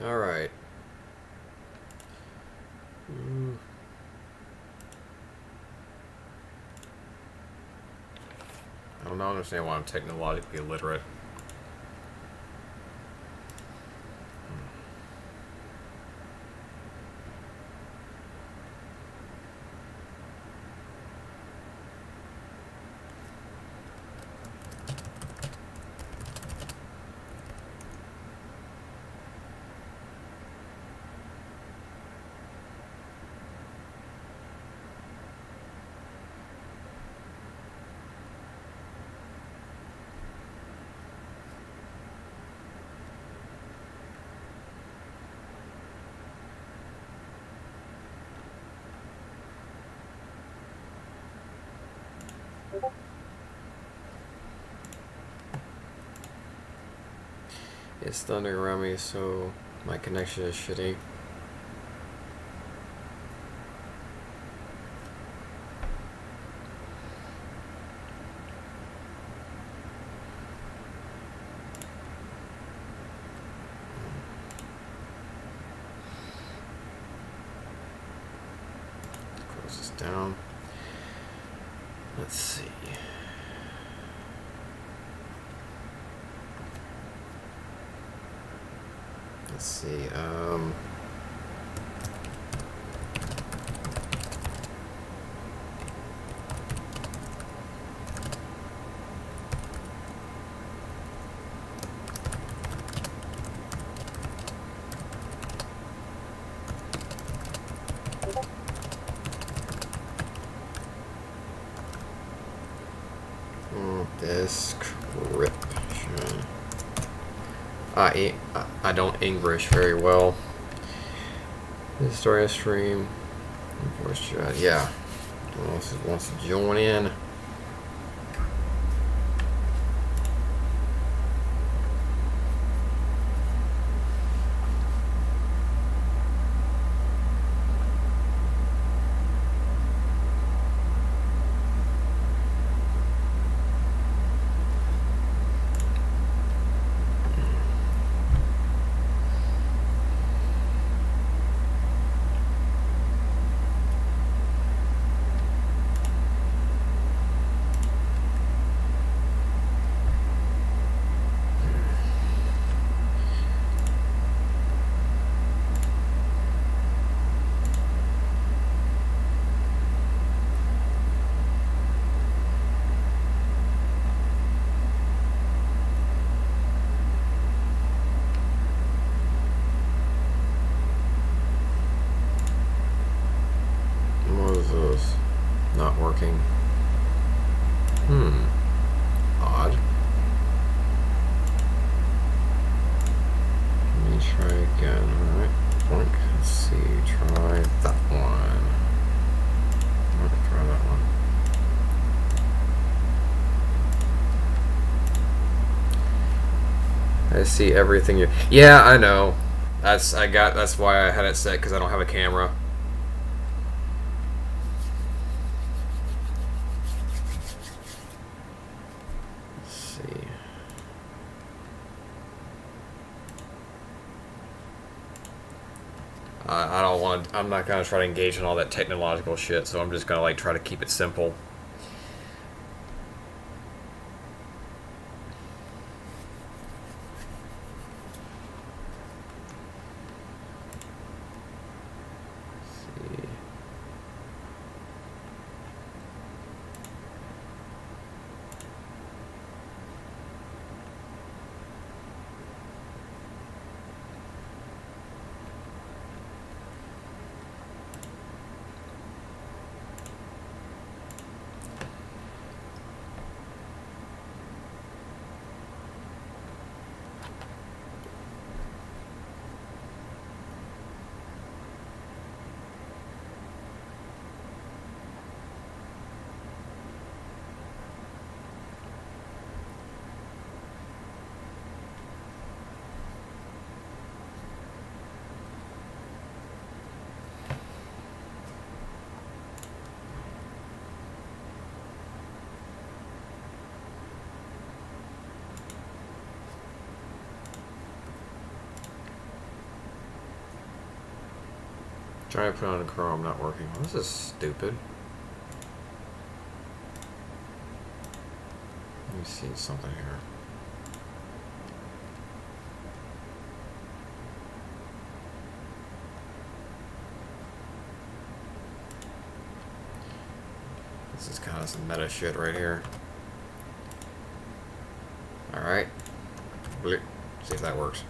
All right. I don't understand why I'm technologically illiterate. It's thundering around me, so my connection is shitty. Close this down. Let's see. Let's see. Description. I don't English very well. This story stream. Voice chat. Yeah. Wants to join in. Not working. Odd. Let me try again. Alright. Let's see. Try that one. Try that one. I see everything you. Yeah, I know. That's why I had it set, because I don't have a camera. I don't want. I'm not gonna try to engage in all that technological shit. So I'm just gonna try to keep it simple. Trying to put on Chrome, not working. Well, this is stupid. Let me see something here. This is kind of some meta shit right here. Alright. See if that works.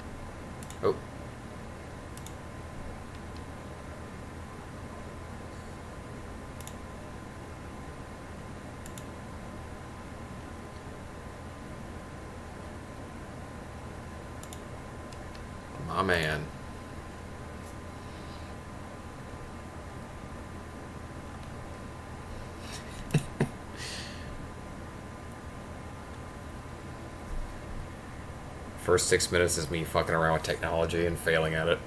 Oh. My man. First 6 minutes is me fucking around with technology and failing at it.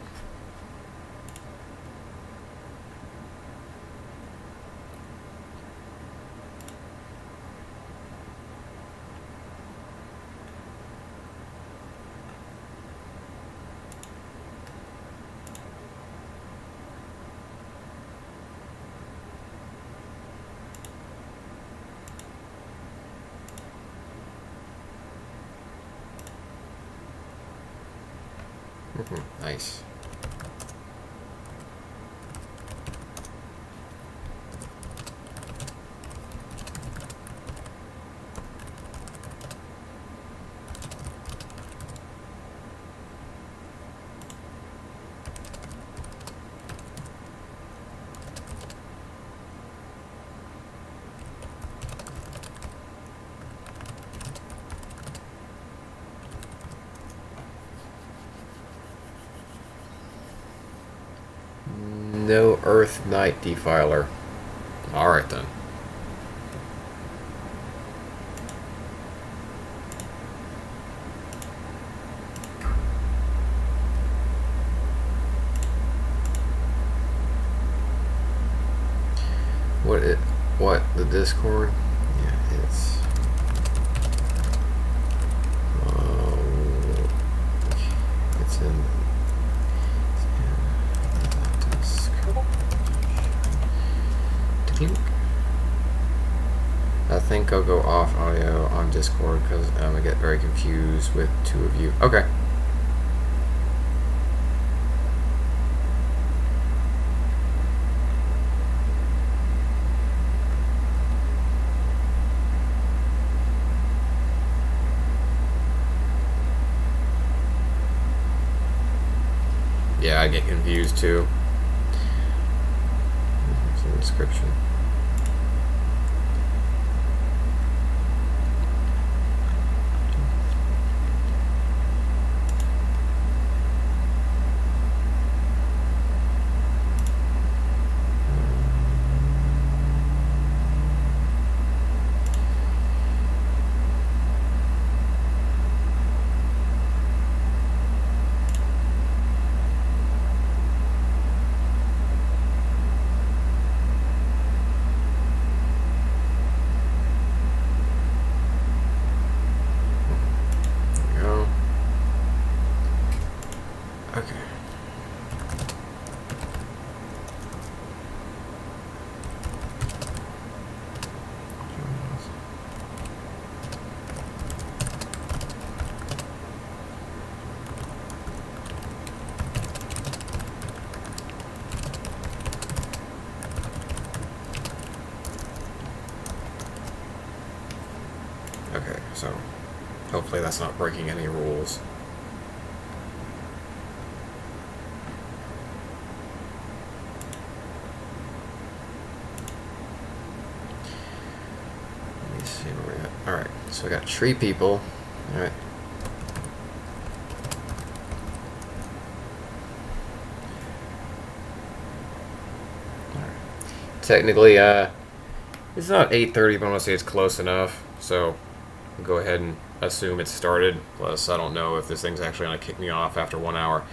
Nice. No Earth Knight Defiler. Alright then. What? The Discord? Yeah, it's... It's in... I think I'll go off audio on Discord because I'm gonna get very confused with two of you. Okay. Yeah, I get confused too. It's an inscription. Okay, so hopefully that's not breaking any rules. Let me see where we're at. Alright, so we got tree people. Alright. Technically, it's not 8:30, but I'm gonna say it's close enough. So I'll go ahead and assume it's started. Plus, I don't know if this thing's actually gonna kick me off after 1 hour.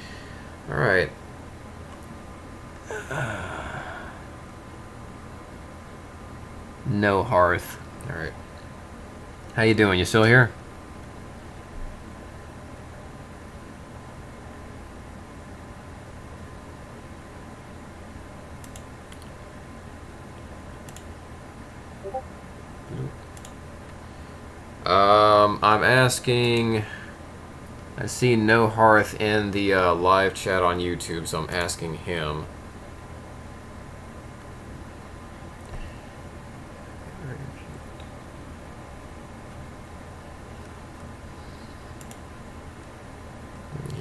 All right. No hearth. All right. How you doing? You still here? I'm asking. I see No Hearth in the live chat on YouTube, so I'm asking him.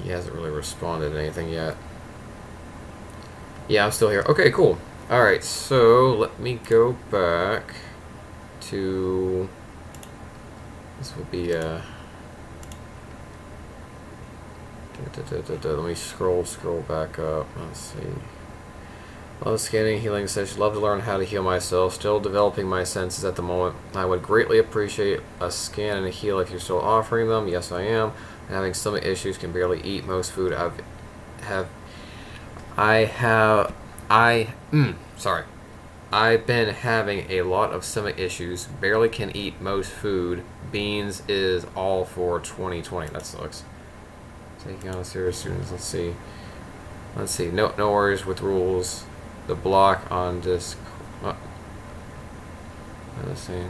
He hasn't really responded to anything yet. Yeah, I'm still here. Okay, cool. Alright, so let me go back to... This will be let me scroll back up. Let's see. Love scanning, healing sessions. Love to learn how to heal myself. Still developing my senses at the moment. I would greatly appreciate a scan and a heal if you're still offering them. Yes, I am. I'm having stomach issues. Can barely eat most food. Sorry. I've been having a lot of stomach issues. Barely can eat most food. Beans is all for 2020. That sucks. Taking on serious students. Let's see. No worries with rules. The block on disc. Let's see.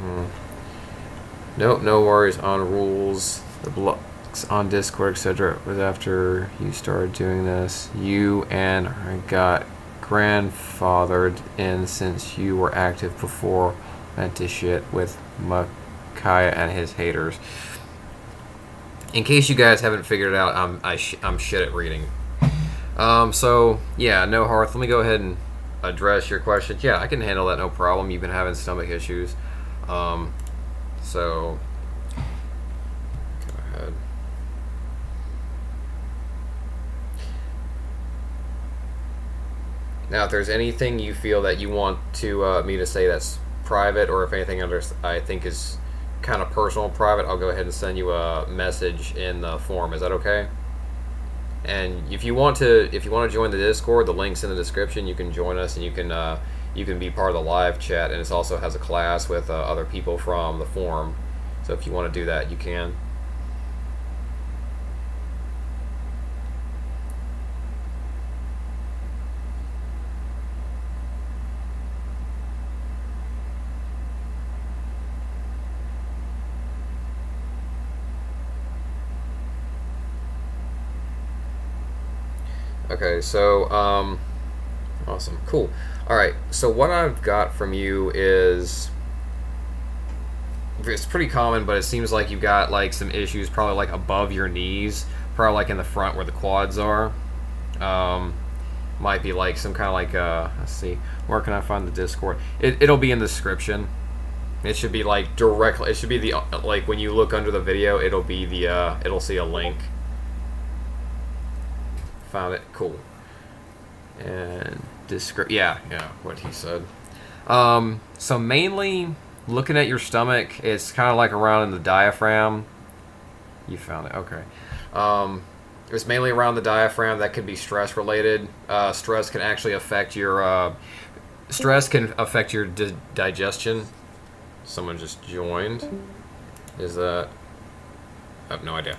No worries on rules. The blocks on Discord, etc. was after you started doing this. You and I got grandfathered in since you were active before. Went to shit with Micaiah and his haters. In case you guys haven't figured it out, I'm shit at reading. So yeah, No Hearth. Let me go ahead and address your question. Yeah, I can handle that, no problem. You've been having stomach issues. So go ahead. Now, if there's anything you feel that you want to me to say that's private, or if anything I think is kind of personal and private, I'll go ahead and send you a message in the forum. Is that okay? And if you want to join the Discord, the link's in the description. You can join us, and you can be part of the live chat. And it also has a class with other people from the forum. So if you want to do that, you can. Okay, so, awesome, cool. Alright, so what I've got from you is, it's pretty common, but it seems like you've got, like, some issues probably, like, above your knees, probably, like, in the front where the quads are. Might be, like, some kind of, like, let's see, where can I find the Discord? It'll be in the description. It should be, like, directly, it should be the, like, when you look under the video, it'll be the, it'll see a link. Found it. Cool. And yeah, what he said. So mainly looking at your stomach, it's kind of like around in the diaphragm. You found it. Okay. It's mainly around the diaphragm. That could be stress related. Stress can actually affect your digestion. Someone just joined. Is that? I have no idea.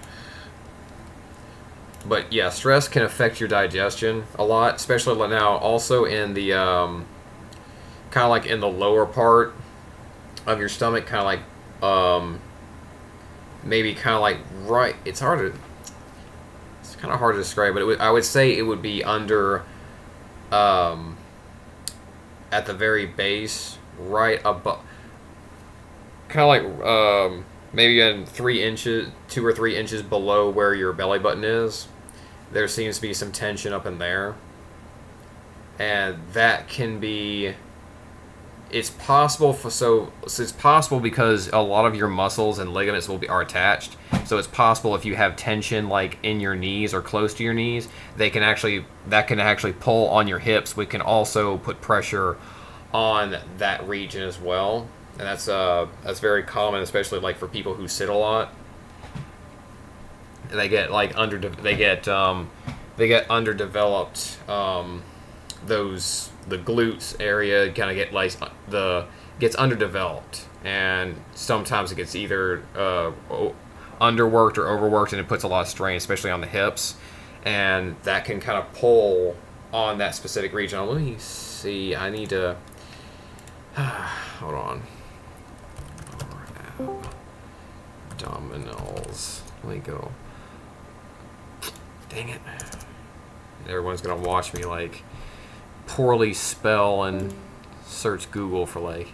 But yeah, stress can affect your digestion a lot, especially now. Also in the kind of like in the lower part of your stomach, kind of like maybe kind of like right. It's kind of hard to describe, but I would say it would be under at the very base, right above, kind of like maybe in 2 or 3 inches below where your belly button is. There seems to be some tension up in there, and that can be. It's possible it's possible because a lot of your muscles and ligaments are attached. So it's possible if you have tension like in your knees or close to your knees, that can actually pull on your hips. We can also put pressure on that region as well, and that's very common, especially like for people who sit a lot. They get like underdeveloped. The glutes area kind of gets underdeveloped, and sometimes it gets either underworked or overworked, and it puts a lot of strain, especially on the hips, and that can kind of pull on that specific region. Let me see. I need to hold on. abdominals. Let me go. Dang it. Everyone's gonna watch me like poorly spell and search Google for like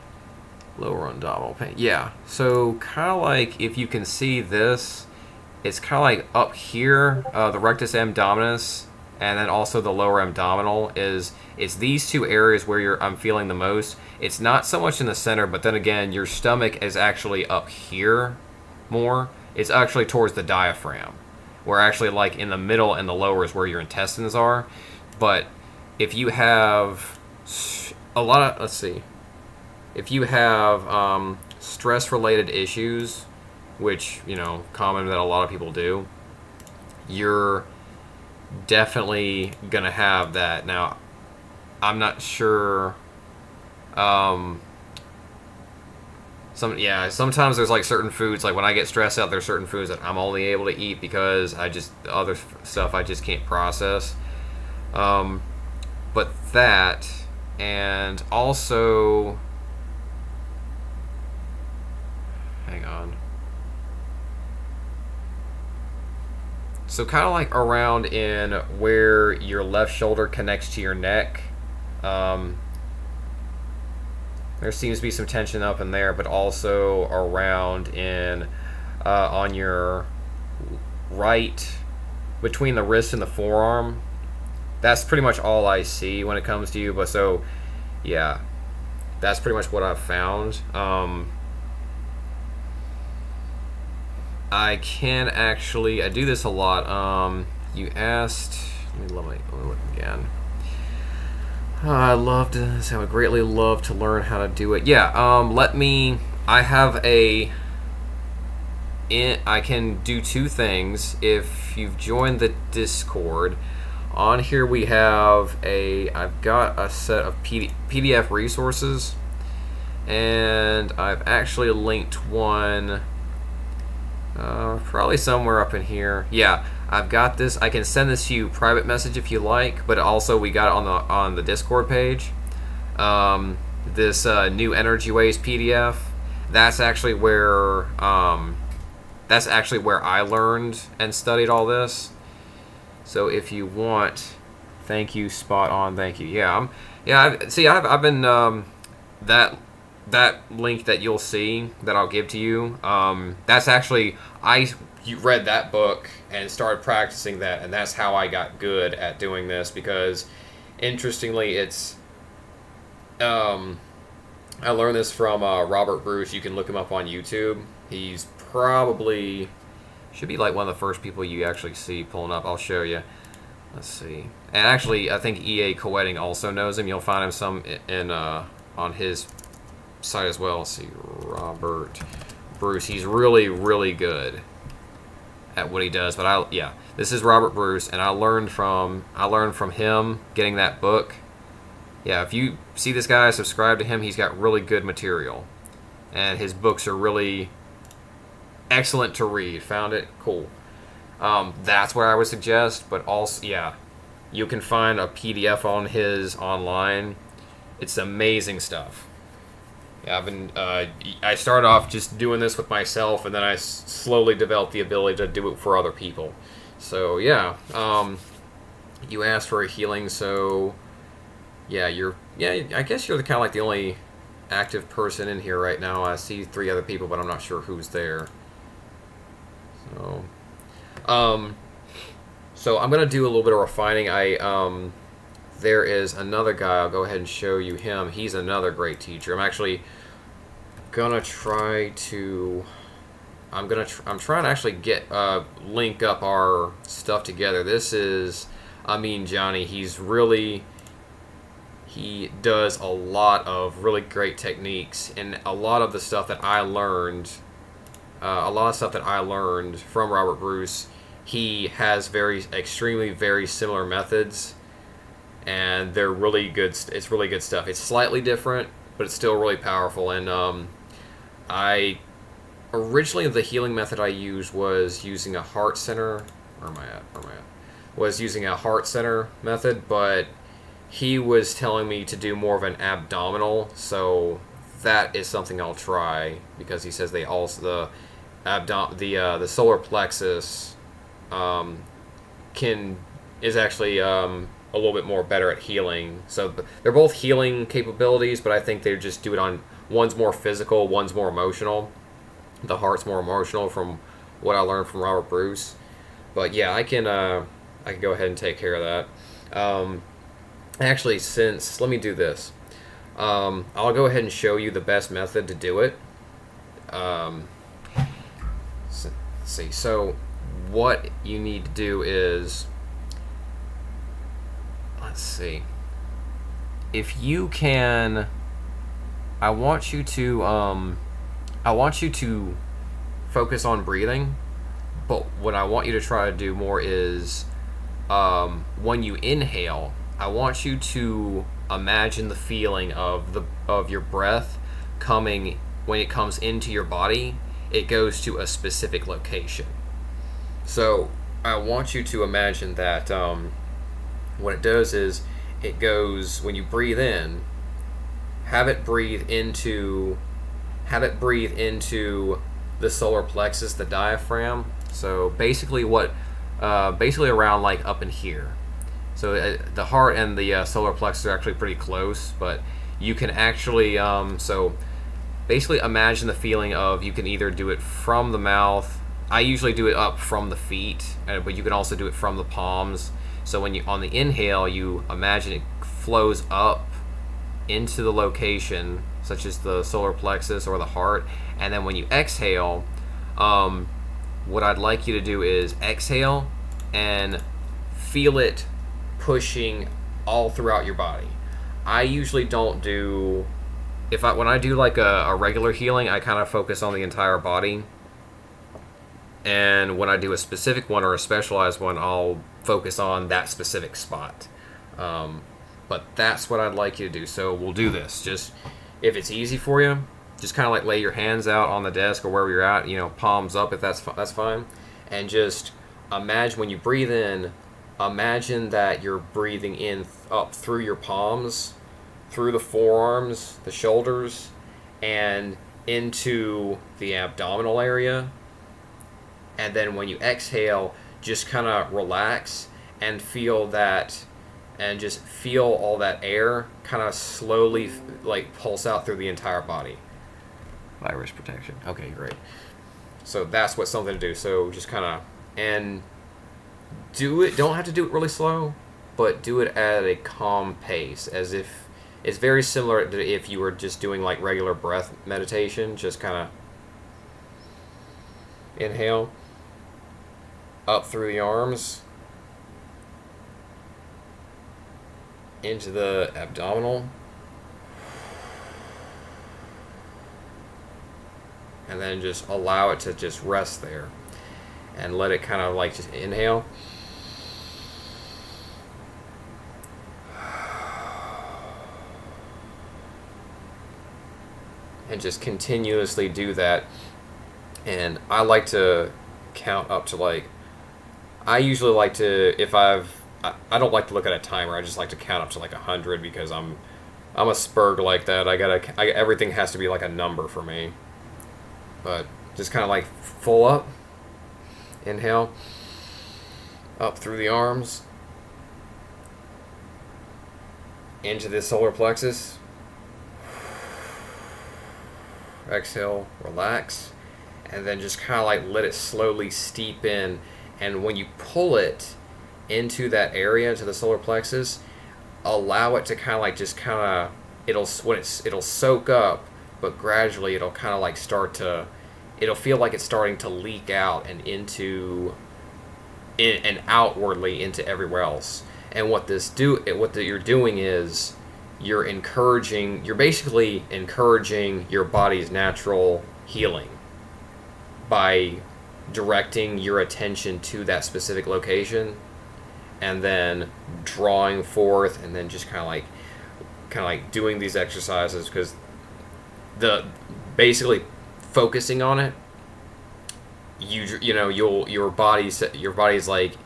lower abdominal pain. Yeah, so kind of like if you can see this, it's kind of like up here, the rectus abdominis, and then also the lower abdominal it's these two areas where I'm feeling the most. It's not so much in the center, but then again, your stomach is actually up here more. It's actually towards the diaphragm, where actually like in the middle and the lower is where your intestines are. But if you have a lot of, let's see, if you have stress-related issues, which, you know, common that a lot of people do, you're definitely going to have that. Now, I'm not sure, sometimes there's like certain foods, like when I get stressed out, there's certain foods that I'm only able to eat because other stuff I just can't process. But that, and also, hang on. So kind of like around in where your left shoulder connects to your neck, there seems to be some tension up in there, but also around in on your right, between the wrist and the forearm. That's pretty much all I see when it comes to you. But so, yeah, that's pretty much what I've found. I do this a lot. You asked, let me look again. I would greatly love to learn how to do it. Yeah, I can do two things. If you've joined the Discord, on here I've got a set of PDF resources, and I've actually linked one, probably somewhere up in here. Yeah, I've got this. I can send this to you private message if you like, but also we got it on the Discord page. This new Energy Waves PDF. That's actually where I learned and studied all this. So if you want, thank you, spot on, thank you. Yeah, I've been that link that you'll see that I'll give to you. That's actually you read that book and started practicing that, and that's how I got good at doing this. Because interestingly, it's I learned this from Robert Bruce. You can look him up on YouTube. He's probably should be like one of the first people you actually see pulling up. I'll show you. Let's see. And actually, I think E.A. Coetting also knows him. You'll find him some in on his site as well. Let's see. Robert Bruce. He's really, really good at what he does. But this is Robert Bruce, and I learned from him getting that book. Yeah, if you see this guy, subscribe to him. He's got really good material, and his books are really excellent to read. Found it cool. That's what I would suggest. But also, yeah, you can find a PDF on his online. It's amazing stuff. Yeah, I started off just doing this with myself, and then I slowly developed the ability to do it for other people. So yeah, you asked for a healing, so yeah, I guess you're kind of like the only active person in here right now. I see 3 other people, but I'm not sure who's there. So I'm gonna do a little bit of refining. There is another guy. I'll go ahead and show you him. He's another great teacher. I'm actually gonna try to. I'm trying to actually link up our stuff together. This is Johnny. He does a lot of really great techniques, and a lot of the stuff that I learned. A lot of stuff that I learned from Robert Bruce, he has extremely very similar methods, and they're really good. It's really good stuff. It's slightly different, but it's still really powerful. And originally the healing method I used was using a heart center. Where am I at? Was using a heart center method, but he was telling me to do more of an abdominal. So that is something I'll try, because he says the solar plexus can is actually a little bit more better at healing. So they're both healing capabilities, but I think they just do it on one's more physical, one's more emotional. The heart's more emotional, from what I learned from Robert Bruce. But yeah, I can go ahead and take care of that. Actually, since let me do this. I'll go ahead and show you the best method to do it. Let's see. So what you need to do is, let's see. If you can, I want you to focus on breathing, but what I want you to try to do more is, when you inhale, I want you to imagine the feeling of your breath coming. When it comes into your body, it goes to a specific location. So I want you to imagine that what it does is it goes, when you breathe in, have it breathe into the solar plexus, the diaphragm. So basically basically around like up in here. So the heart and the solar plexus are actually pretty close, but you can actually so basically imagine the feeling of, you can either do it from the mouth. I usually do it up from the feet, but you can also do it from the palms. So when you, on the inhale, you imagine it flows up into the location, such as the solar plexus or the heart, and then when you exhale, what I'd like you to do is exhale and feel it pushing all throughout your body. I usually don't do, when I do like a regular healing, I kind of focus on the entire body. And when I do a specific one or a specialized one, I'll focus on that specific spot. But that's what I'd like you to do. So we'll do this. Just, if it's easy for you, just kind of like lay your hands out on the desk or wherever you're at, palms up if that's fine. And just imagine when you breathe in, imagine that you're breathing in up through your palms, through the forearms, the shoulders, and into the abdominal area. And then when you exhale, just kind of relax and feel that, and just feel all that air kind of slowly like pulse out through the entire body. Virus protection. Okay, great. So that's what's something to do. So just kind of, and do it. Don't have to do it really slow, but do it at a calm pace, as if it's very similar to if you were just doing like regular breath meditation. Just kind of inhale up through the arms into the abdominal, and then just allow it to just rest there and let it kind of like just inhale and just continuously do that. And I like to count up to like, I usually like to, I don't like to look at a timer. I just like to count up to like 100, because I'm a spurg like that. Everything has to be like a number for me. But just kind of like full up, inhale, up through the arms, into the solar plexus. Exhale, relax, and then just kind of like let it slowly steep in. And when you pull it into that area, to the solar plexus, allow it to kind of like it'll soak up, but gradually it'll kind of like it'll feel like it's starting to leak out and and outwardly into everywhere else. And what you're doing is you're basically encouraging your body's natural healing by directing your attention to that specific location, and then drawing forth, and then just kind of like doing these exercises, because basically focusing on it, your body's like,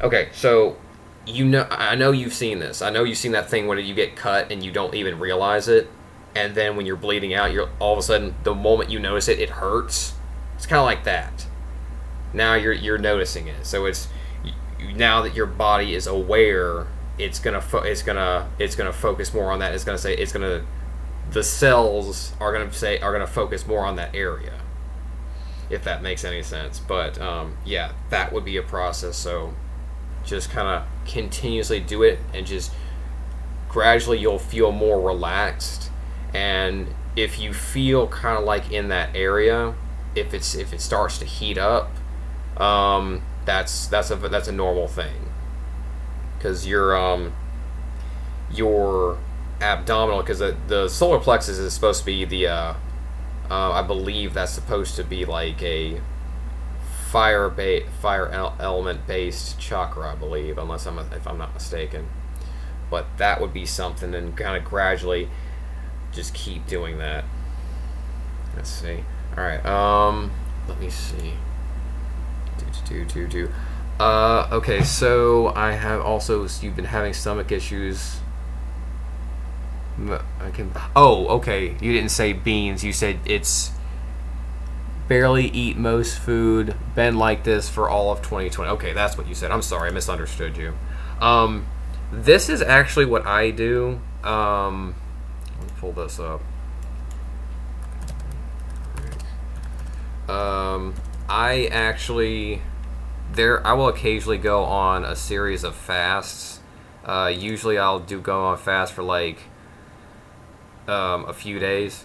okay, so I know you've seen this. I know you've seen that thing where you get cut and you don't even realize it, and then when you're bleeding out, you're all of a sudden, the moment you notice it, it hurts. It's kind of like that. Now you're noticing it. So it's now that your body is aware, it's gonna focus more on that. The cells are gonna focus more on that area, if that makes any sense. But yeah, that would be a process. So just kind of continuously do it, and just gradually you'll feel more relaxed. And if you feel kind of like in that area, if it starts to heat up, that's a normal thing, because your abdominal, because the solar plexus is supposed to be the I believe that's supposed to be like a fire element based chakra, I believe, if I'm not mistaken. But that would be something, and kind of gradually just keep doing that. Let's see. All right. Let me see. Okay, so I have also. You've been having stomach issues. Oh, okay. You didn't say beans. You said it's barely eat most food. Been like this for all of 2020. Okay, that's what you said. I'm sorry, I misunderstood you. This is actually what I do. Let me pull this up. I actually I will occasionally go on a series of fasts. Usually I'll go on fast for like a few days.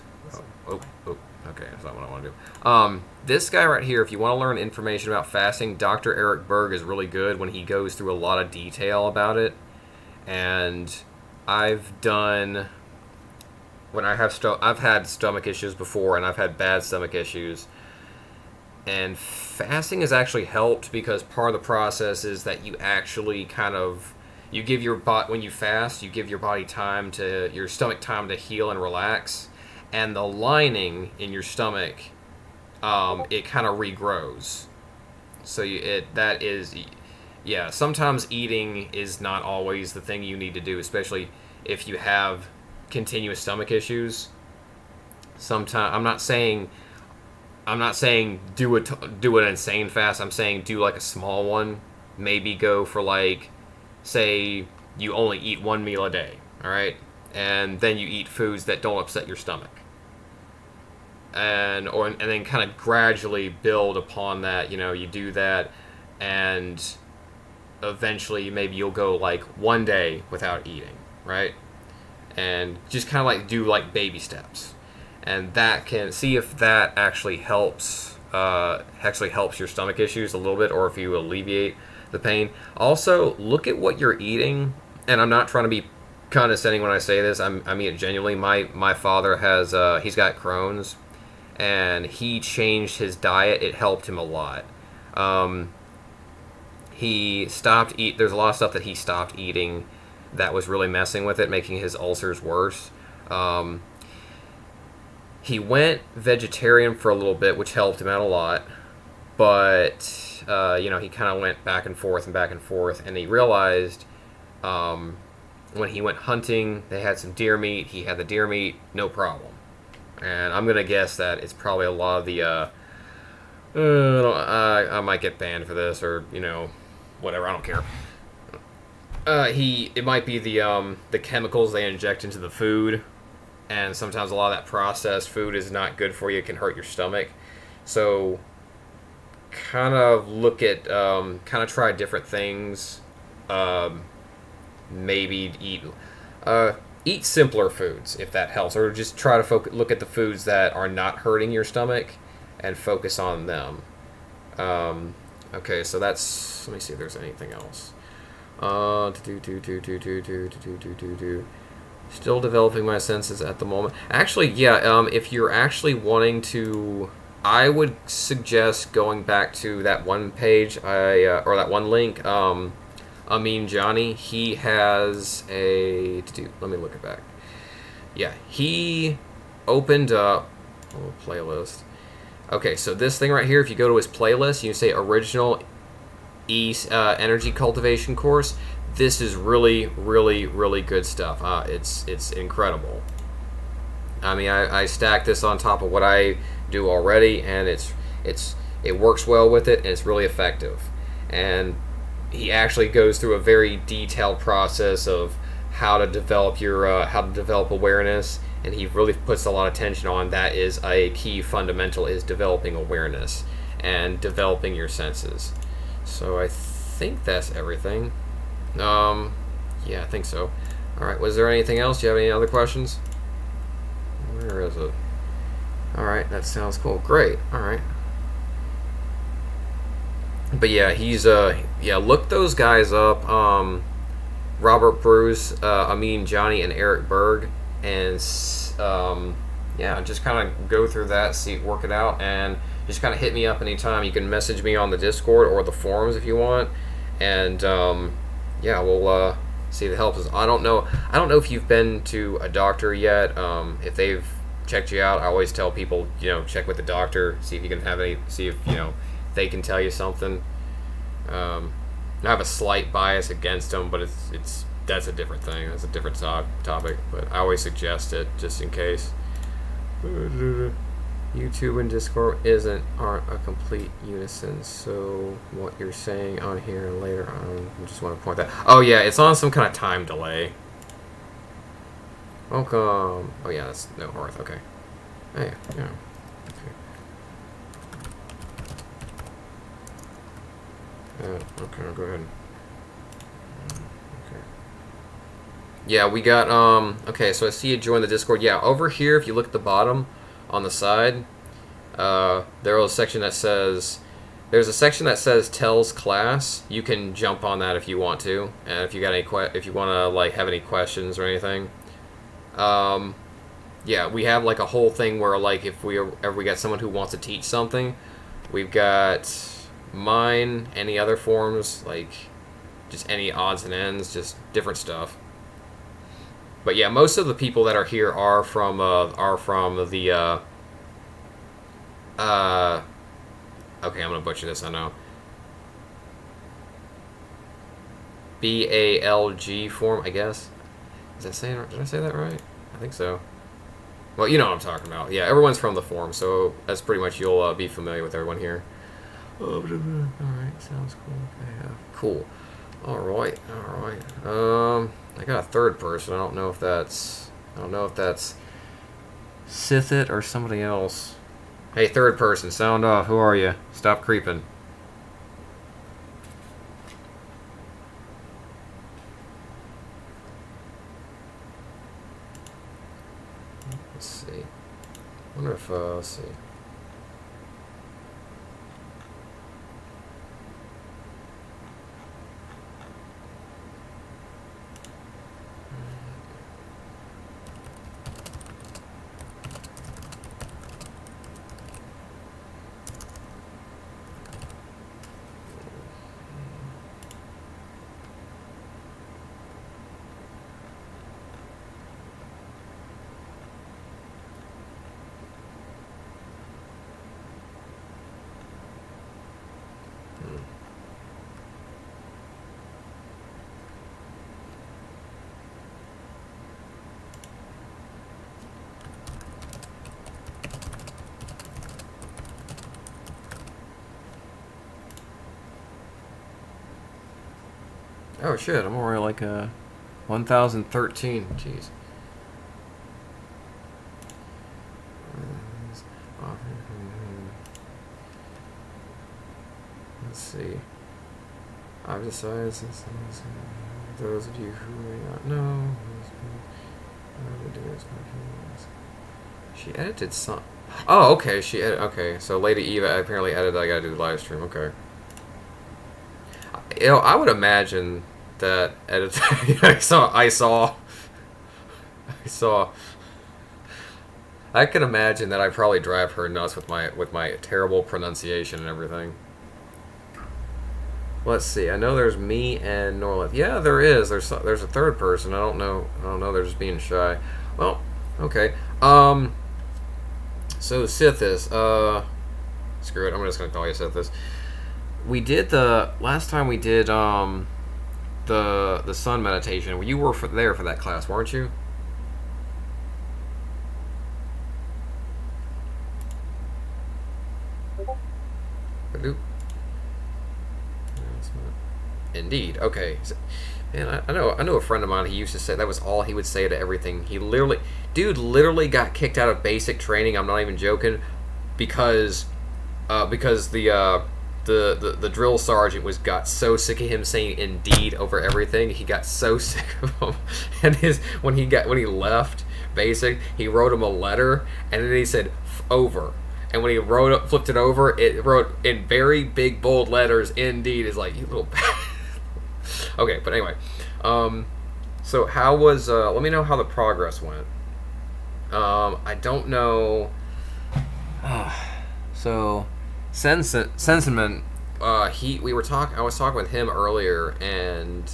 Okay, that's not what I want to do. This guy right here, if you want to learn information about fasting, Dr. Eric Berg is really good when he goes through a lot of detail about it. And I've had stomach issues before, and I've had bad stomach issues. And fasting has actually helped, because part of the process is that you actually you give your body, when you fast, you give your body your stomach time to heal and relax, and the lining in your stomach, it kind of regrows. So sometimes eating is not always the thing you need to do, especially if you have continuous stomach issues. Sometimes I'm not saying do an insane fast. I'm saying do like a small one. Maybe go for like, say you only eat one meal a day, all right, and then you eat foods that don't upset your stomach, and then kind of gradually build upon that. You do that, and eventually maybe you'll go like one day without eating, right, and just kind of like do like baby steps. And that can see if that actually helps your stomach issues a little bit, or if you alleviate the pain. Also, look at what you're eating. And I'm not trying to be condescending when I say this. I mean it genuinely. My father has he's got Crohn's, and he changed his diet. It helped him a lot. He stopped eat. There's a lot of stuff that he stopped eating that was really messing with it, making his ulcers worse. He went vegetarian for a little bit, which helped him out a lot. But, he kind of went back and forth, and he realized when he went hunting, they had some deer meat. He had the deer meat, no problem. And I'm going to guess that it's probably a lot of the, I might get banned for this, or, whatever, I don't care. It might be the chemicals they inject into the food. And sometimes a lot of that processed food is not good for you. It can hurt your stomach. So kind of try different things. Maybe eat simpler foods, if that helps. Or just try to look at the foods that are not hurting your stomach and focus on them. Okay, so let me see if there's anything else. Still developing my senses at the moment. Actually, yeah, if you're actually wanting to, I would suggest going back to that one page, or that one link, Amin Johnny. He has let me look it back. Yeah, he opened up a little playlist. Okay, so this thing right here, if you go to his playlist, you say Original Energy Cultivation Course. This is really, really, really good stuff. It's incredible. I mean, I stacked this on top of what I do already, and it works well with it, and it's really effective. And he actually goes through a very detailed process of how to develop awareness, and he really puts a lot of attention on that. Is a key fundamental is developing awareness and developing your senses. So I think that's everything. Yeah, I think so. All right, was there anything else? Do you have any other questions? Where is it? All right, that sounds cool. Great. All right. But yeah, he's look those guys up. Robert Bruce, Amin Johnny, and Eric Berg, and just kind of go through that, work it out, and just kind of hit me up anytime. You can message me on the Discord or the forums if you want, and we'll see if it helps us. I don't know if you've been to a doctor yet. If they've checked you out, I always tell people, check with the doctor, see if you can see if they can tell you something. I have a slight bias against them, but that's a different thing. That's a different topic. But I always suggest it just in case. YouTube and Discord aren't a complete unison. So what you're saying on here and later on, I just want to point that. Oh yeah, it's on some kind of time delay. Welcome. Oh yeah, that's no Hearth. Okay. Hey, yeah. Okay, I'll go ahead. Okay. Yeah, we got, okay, so I see you join the Discord. Yeah, over here, if you look at the bottom on the side, there's a section that says tells class. You can jump on that if you want to, and if you got if you want to, like, have any questions or anything. Yeah, we have, like, a whole thing where, like, if we got someone who wants to teach something, we've got mine, any other forms, like just any odds and ends, just different stuff. But yeah, most of the people that are here are from the okay, I'm gonna butcher this, I know. BALG form, I guess. Did I say that right? I think so. Well, you know what I'm talking about. Yeah, everyone's from the forum, so that's pretty much, you'll be familiar with everyone here. Alright, sounds cool. Okay, yeah. Cool. Alright. I got a third person. I don't know if that's Sithit or somebody else. Hey, third person, sound off. Who are you? Stop creeping. Let's see. I wonder if, let's see. Oh shit, I'm already like 1013. Jeez. Let's see. I've decided, since those of you who may not know, she edited some. Oh, okay. Okay, so Lady Eva apparently edited. I gotta do the live stream. Okay. I would imagine that I can imagine that I probably drive her nuts with my terrible pronunciation and everything. Let's see. I know there's me and Norlith. Yeah, there is. There's a third person. I don't know. They're just being shy. Well, okay. So Sithis. Screw it. I'm just gonna call you Sithis. We did last time we did the sun meditation. You were there for that class, weren't you? Badoop. Indeed. Okay. Man, I know a friend of mine. He used to say that was all he would say to everything. Dude literally got kicked out of basic training. I'm not even joking, because the drill sergeant got so sick of him saying "indeed" over everything. He got so sick of him, and when he left basic, he wrote him a letter, and then he said "over." And when he flipped it over, it wrote in very big bold letters, "Indeed." Is like, you little. Okay, but anyway, so how was? Let me know how the progress went. I don't know. So, Sensenman, we were talking. I was talking with him earlier, and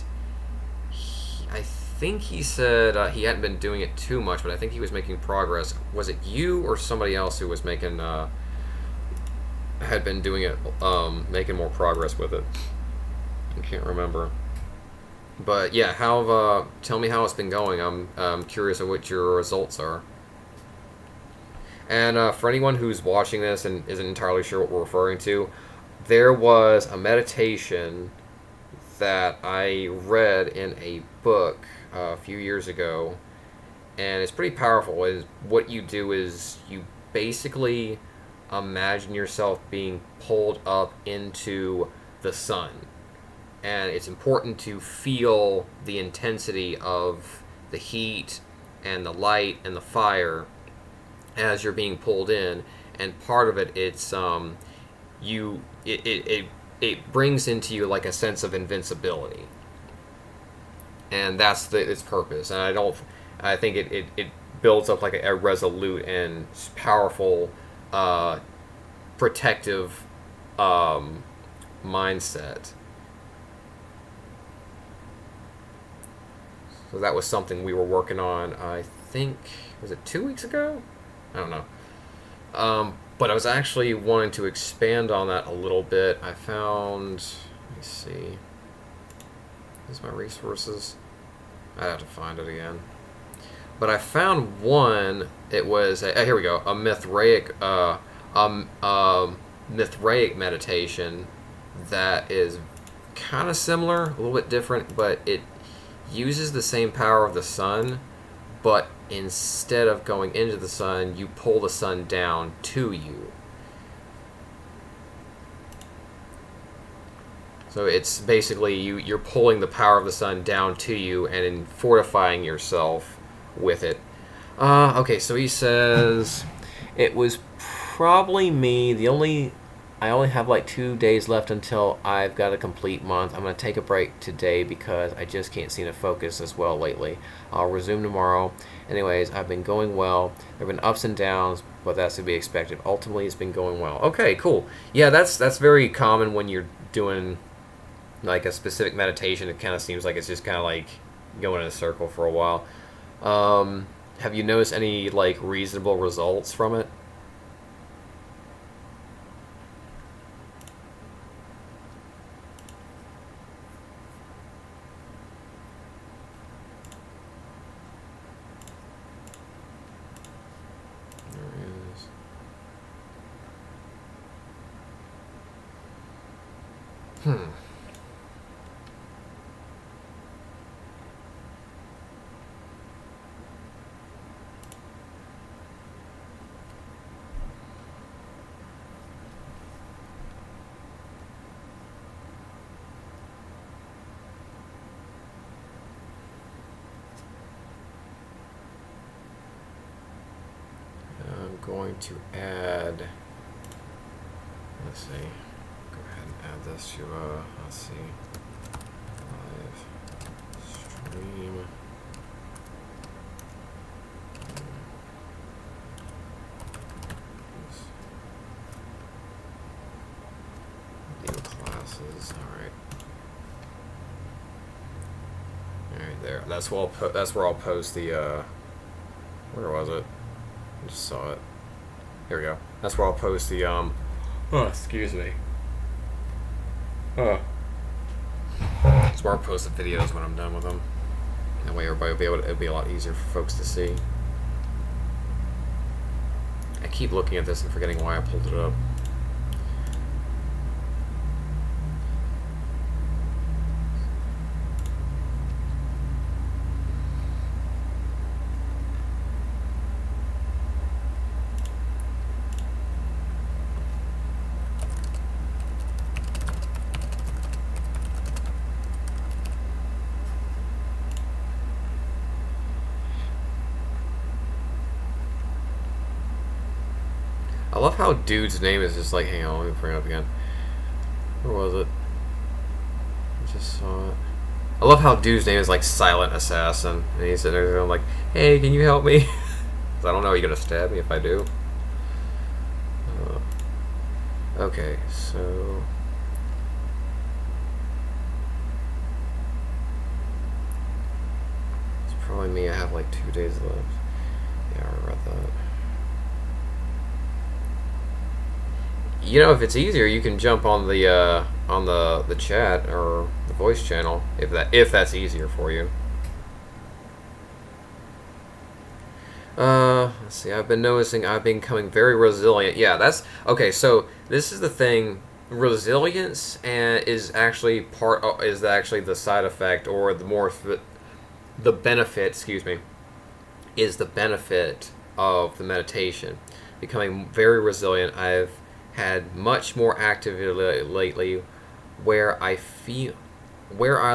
I think he said he hadn't been doing it too much, but I think he was making progress. Was it you or somebody else who was making? Had been doing it, making more progress with it. I can't remember. But yeah, tell me how it's been going. I'm curious of what your results are. And for anyone who's watching this and isn't entirely sure what we're referring to, there was a meditation that I read in a book a few years ago, and it's pretty powerful. What you do is you basically imagine yourself being pulled up into the sun. And it's important to feel the intensity of the heat and the light and the fire as you're being pulled in. And part of it, it brings into you like a sense of invincibility, and that's its purpose. And I think it builds up like a resolute and powerful, protective mindset. So that was something we were working on. I think, was it 2 weeks ago? I don't know. But I was actually wanting to expand on that a little bit. I found, let me see. Here's my resources. I'd have to find it again. But I found one. It was here we go. A Mithraic meditation that is kind of similar, a little bit different, but it uses the same power of the sun, but instead of going into the sun, you pull the sun down to you. So it's basically you're pulling the power of the sun down to you and in fortifying yourself with it. Okay, so he says it was probably me. I only have like 2 days left until I've got a complete month. I'm going to take a break today because I just can't seem to focus as well lately. I'll resume tomorrow. Anyways, I've been going well. There have been ups and downs, but that's to be expected. Ultimately, it's been going well. Okay, cool. Yeah, that's very common when you're doing like a specific meditation. It kind of seems like it's just kind of like going in a circle for a while. Have you noticed any like reasonable results from it? I'm going to add, let's see, go ahead and add this to, let's see, live stream. New classes, alright. Alright, there. That's where I'll post the, where was it? I just saw it. Here we go. That's where I'll post the, oh, excuse me. That's where I'll post the videos when I'm done with them. That way everybody will be able to, it'll be a lot easier for folks to see. I keep looking at this and forgetting why I pulled it up. I love how dude's name is just like, hang on, let me bring it up again. Where was it? I just saw it. I love how dude's name is like Silent Assassin, and he's sitting there going like, "Hey, can you help me?" 'Cause I don't know, are you gonna stab me if I do? Okay, so it's probably me. I have like 2 days left. Yeah, I read that. You know, if it's easier, you can jump on the chat or the voice channel if that's easier for you. Let's see. I've been noticing I've been becoming very resilient. Yeah, that's okay. So this is the thing. Resilience is actually is actually the side effect, or the benefit. Excuse me, is the benefit of the meditation. Becoming very resilient. I've had much more activity lately, where I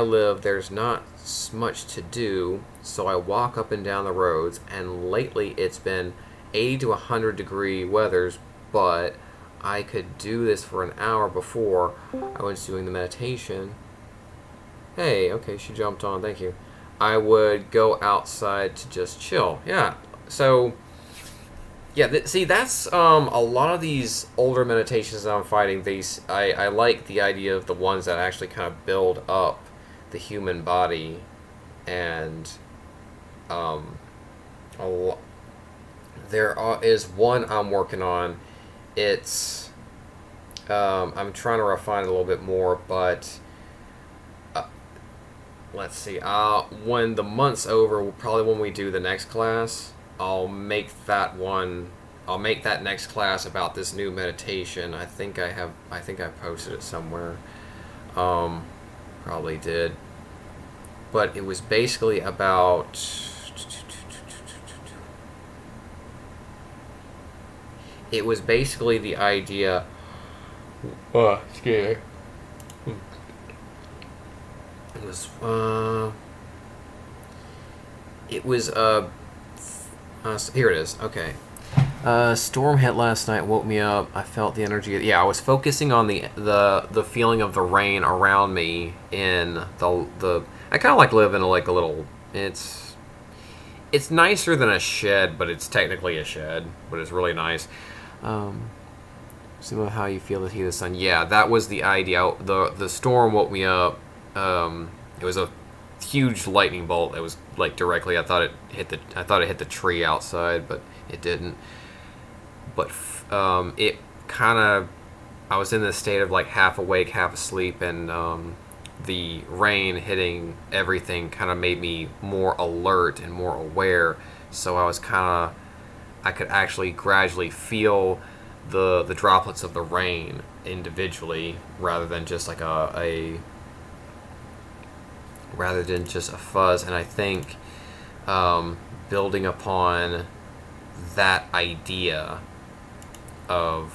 live, there's not much to do, so I walk up and down the roads, and lately it's been 80 to 100 degree weathers, but I could do this for an hour before I was doing the meditation. Hey, okay, she jumped on, thank you. I would go outside to just chill. Yeah, so yeah, see, that's a lot of these older meditations that I'm fighting. I like the idea of the ones that actually kind of build up the human body, and is one I'm working on. It's I'm trying to refine it a little bit more, but let's see. When the month's over, probably when we do the next class, I'll make that next class about this new meditation. I think I posted it somewhere. Probably did. But it was basically about the idea. Oh, excuse me. It was here it is. Okay. Storm hit last night, woke me up. I felt the energy. Yeah, I was focusing on the feeling of the rain around me in the. I kind of like live in a little. It's nicer than a shed, but it's technically a shed, but it's really nice. See how you feel the heat of the sun. Yeah, that was the idea. The storm woke me up. It was a huge lightning bolt. It was like directly. I thought it hit the tree outside, but it didn't. But it kind of. I was in this state of like half awake, half asleep, and the rain hitting everything kind of made me more alert and more aware. So I could actually gradually feel the droplets of the rain individually, rather than just like rather than just a fuzz. And I think building upon that idea of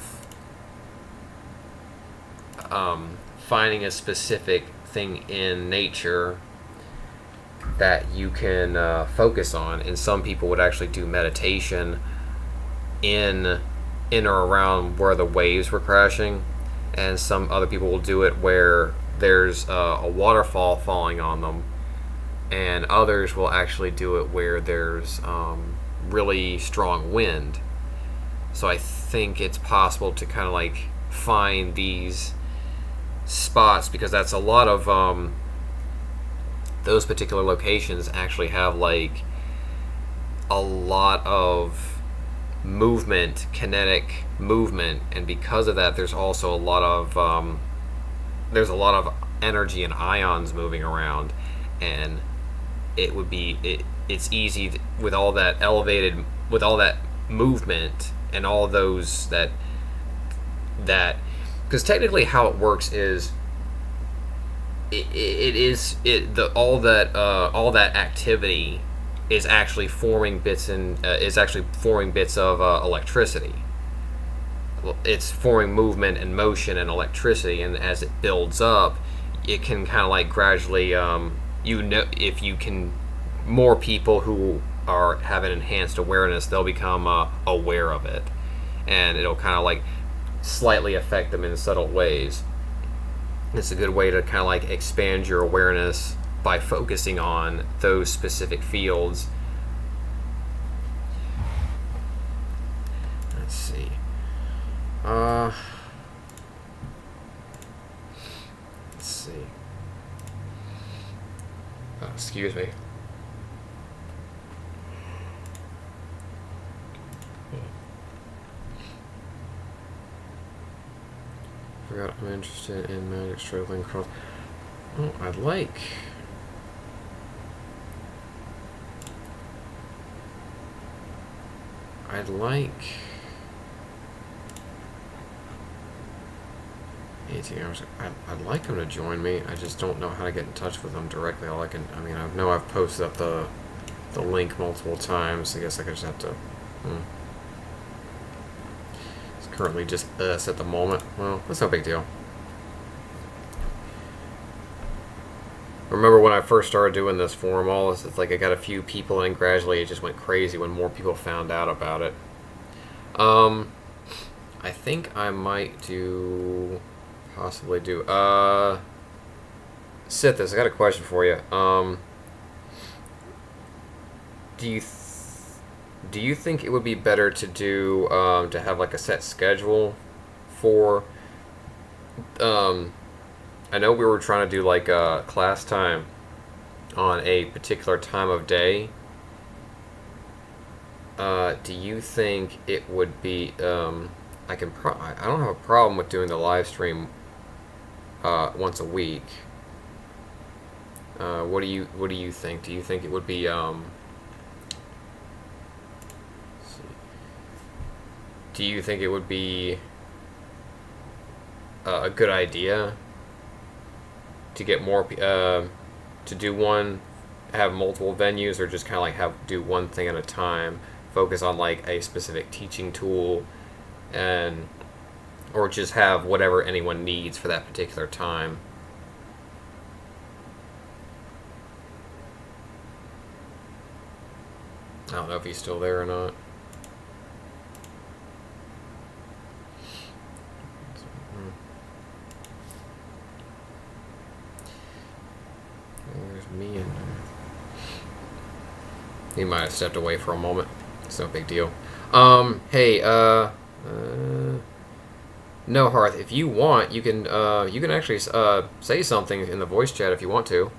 finding a specific thing in nature that you can focus on, and some people would actually do meditation in or around where the waves were crashing, and some other people will do it where there's a waterfall falling on them, and others will actually do it where there's really strong wind. So I think it's possible to kind of like find these spots, because that's a lot of those particular locations actually have like a lot of movement, kinetic movement, and because of that, there's also a lot of energy and ions moving around, and it's easy with all that movement and all those that because technically how it works is all that activity is actually forming bits of electricity. It's forming movement and motion and electricity, and as it builds up, it can kind of like gradually if you can, more people who have an enhanced awareness, they'll become aware of it, and it'll kind of like slightly affect them in subtle ways. It's a good way to kind of like expand your awareness by focusing on those specific fields. Let's see. Let's see. Excuse me. Forgot I'm interested in magic struggling across. Oh, I'd like. I'd like 18 hours. I'd like him to join me. I just don't know how to get in touch with him directly. I mean, I know I've posted up the link multiple times. I guess I could just have to. It's currently just us at the moment. Well, that's no big deal. Remember when I first started doing this forum, all this, it's like I got a few people and gradually it just went crazy when more people found out about it. I think I might possibly do, Sithis, I got a question for you. Do you think it would be better to do, to have like a set schedule for, I know we were trying to do like class time on a particular time of day. Do you think it would be? I don't have a problem with doing the live stream once a week. What do you think? Do you think it would be? Do you think it would be a good idea to get more to do one, have multiple venues, or just kind of like do one thing at a time, focus on like a specific teaching tool, or just have whatever anyone needs for that particular time? I don't know if he's still there or not. There's me and he might have stepped away for a moment. It's no big deal. Hey, no, Hearth, if you want, you can actually say something in the voice chat if you want to.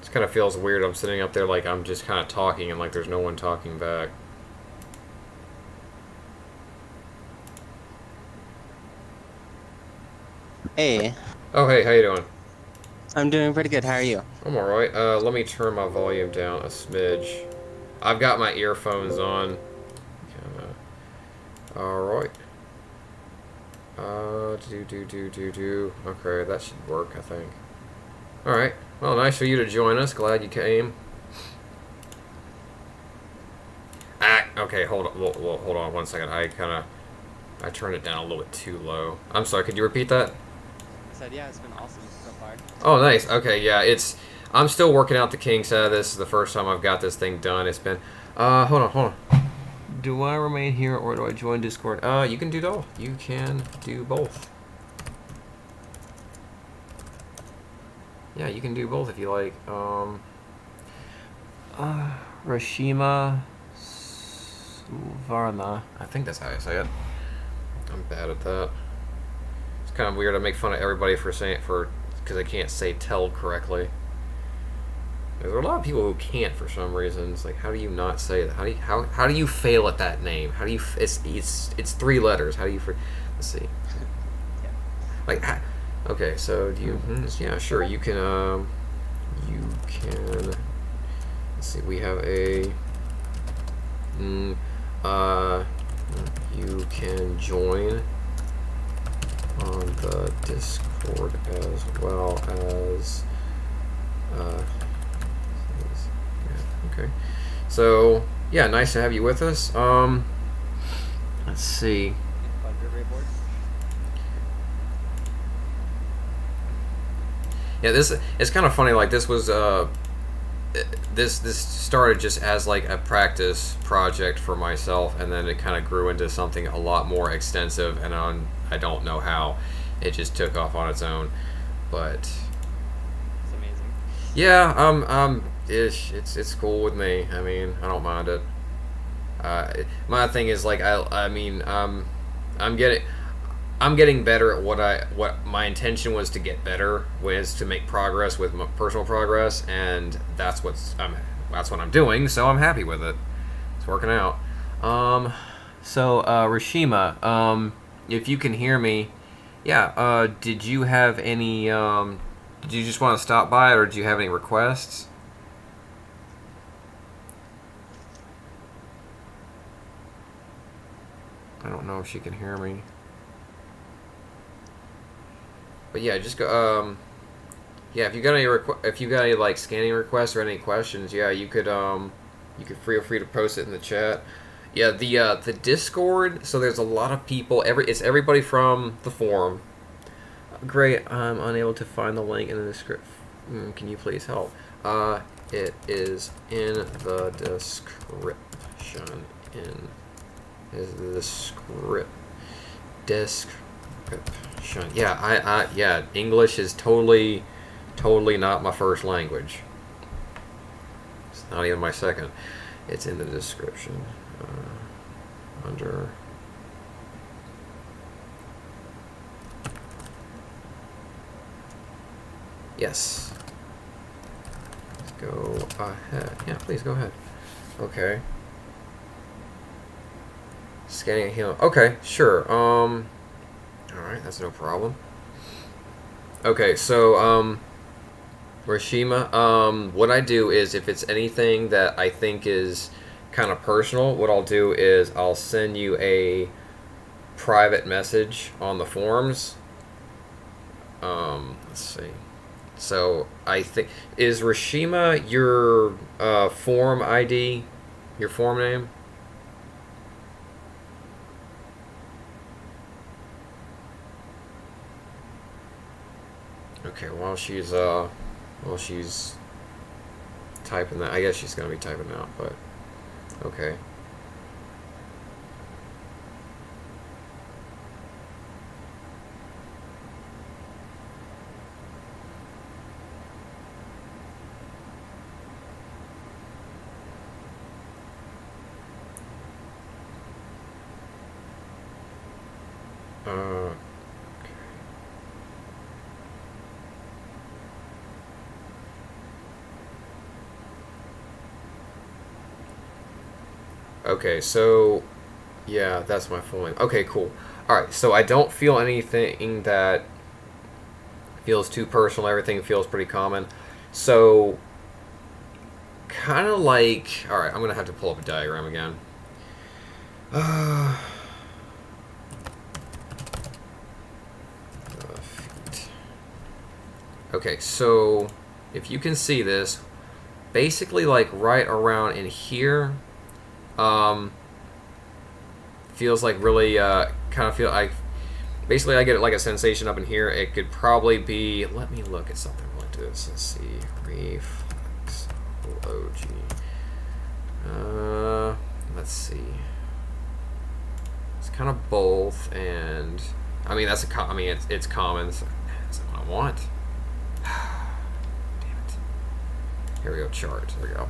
It kind of feels weird. I'm sitting up there like I'm just kind of talking and like there's no one talking back. Hey. Oh, hey, how you doing? I'm doing pretty good. How are you? I'm alright. Let me turn my volume down a smidge. I've got my earphones on. Alright. Okay, that should work, I think. Alright. Well, nice for you to join us. Glad you came. Okay, hold on 1 second. I turned it down a little bit too low. I'm sorry, could you repeat that? I said, yeah, it's been awesome so far. Oh, nice. Okay, yeah, I'm still working out the kinks out of this. This is the first time I've got this thing done. It's been, hold on. Do I remain here or do I join Discord? You can do both. You can do both. Yeah, you can do both if you like. Rashima Suvarna. I think that's how you say it. I'm bad at that. It's kind of weird to make fun of everybody for saying it because they can't say tell correctly. There are a lot of people who can't for some reason. It's like, how do you not say that? How do you fail at that name? How do you? It's 3 letters. How do you? Let's see. Yeah. Like, okay, so do you? Yeah, sure. You can. Let's see. We have a. You can join on the Discord as well as. Okay. So, yeah, nice to have you with us. Let's see. Yeah, it's kind of funny. Like, this was this started just as like a practice project for myself, and then it kind of grew into something a lot more extensive. And I don't know how it just took off on its own, but It's amazing. yeah, it's cool with me. I mean, I don't mind it. My thing is like I mean I'm getting I'm getting better at what my intention was to get better, was to make progress with my personal progress, and that's what I'm doing. So I'm happy with it. It's working out. Rashima, if you can hear me, yeah. Did you have any? Did you just want to stop by, or do you have any requests? I don't know if she can hear me. But yeah, just go. Yeah, if you got any if you got any like scanning requests or any questions, yeah, you could feel free to post it in the chat. Yeah, the Discord. So there's a lot of people. It's everybody from the forum. Great. I'm unable to find the link in the description. Can you please help? It is in the description. Is the description. Yeah, yeah. English is totally not my first language. It's not even my second. It's in the description. Under. Yes. Let's go ahead. Yeah, please go ahead. Okay. Scanning and healing. Okay, sure. Alright, that's no problem. Okay, so, Rashima, what I do is, if it's anything that I think is kind of personal, what I'll do is I'll send you a private message on the forums. Let's see. So, I think, is Rashima your, forum ID? Your forum name? Okay, while she's typing that, I guess she's gonna be typing out, but okay. Uh, okay, so yeah, that's my full name. Okay, cool. Alright, so I don't feel anything that feels too personal. Everything feels pretty common. So, kind of like... Alright, I'm going to have to pull up a diagram again. Feet. Okay, so if you can see this, basically like right around in here, feels like really kind of feel like basically I get like a sensation up in here. It could probably be, let me look at something like this. Let's see, reflexology. Let's see. It's kind of both, and I mean that's I mean it's common. So that's what I want. Damn it. Here we go. Chart. There we go.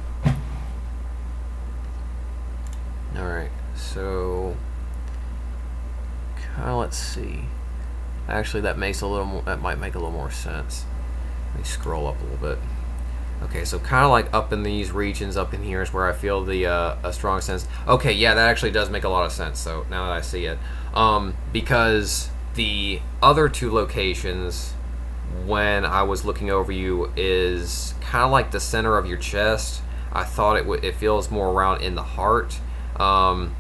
All right. So, let's see. Actually, that makes a little more. That might make a little more sense. Let me scroll up a little bit. Okay, so kind of like up in these regions, up in here is where I feel the a strong sense. Okay, yeah, that actually does make a lot of sense. So now that I see it, because the other two locations, when I was looking over you, is kind of like the center of your chest. I thought it feels more around in the heart.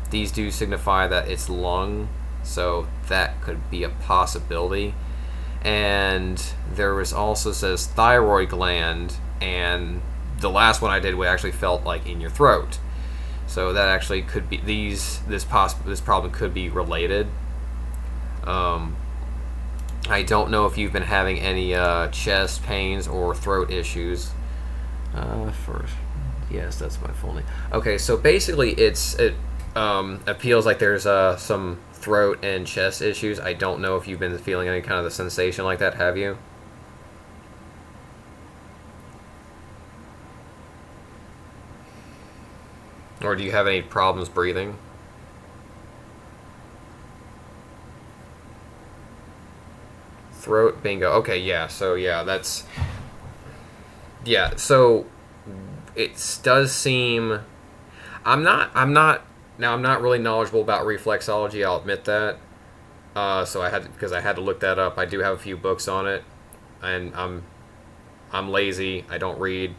These do signify that it's lung, so that could be a possibility. And there was also says thyroid gland, and the last one I did we actually felt like in your throat. So that actually could be this problem could be related. I don't know if you've been having any chest pains or throat issues. First, yes, that's my full name. Okay, so basically, it feels like there's some throat and chest issues. I don't know if you've been feeling any kind of the sensation like that. Have you? Or do you have any problems breathing? Throat, bingo. Okay, yeah. So yeah, that's yeah. So it does seem. I'm not. Now I'm not really knowledgeable about reflexology. I'll admit that. So I had because I had to look that up. I do have a few books on it, and I'm lazy. I don't read,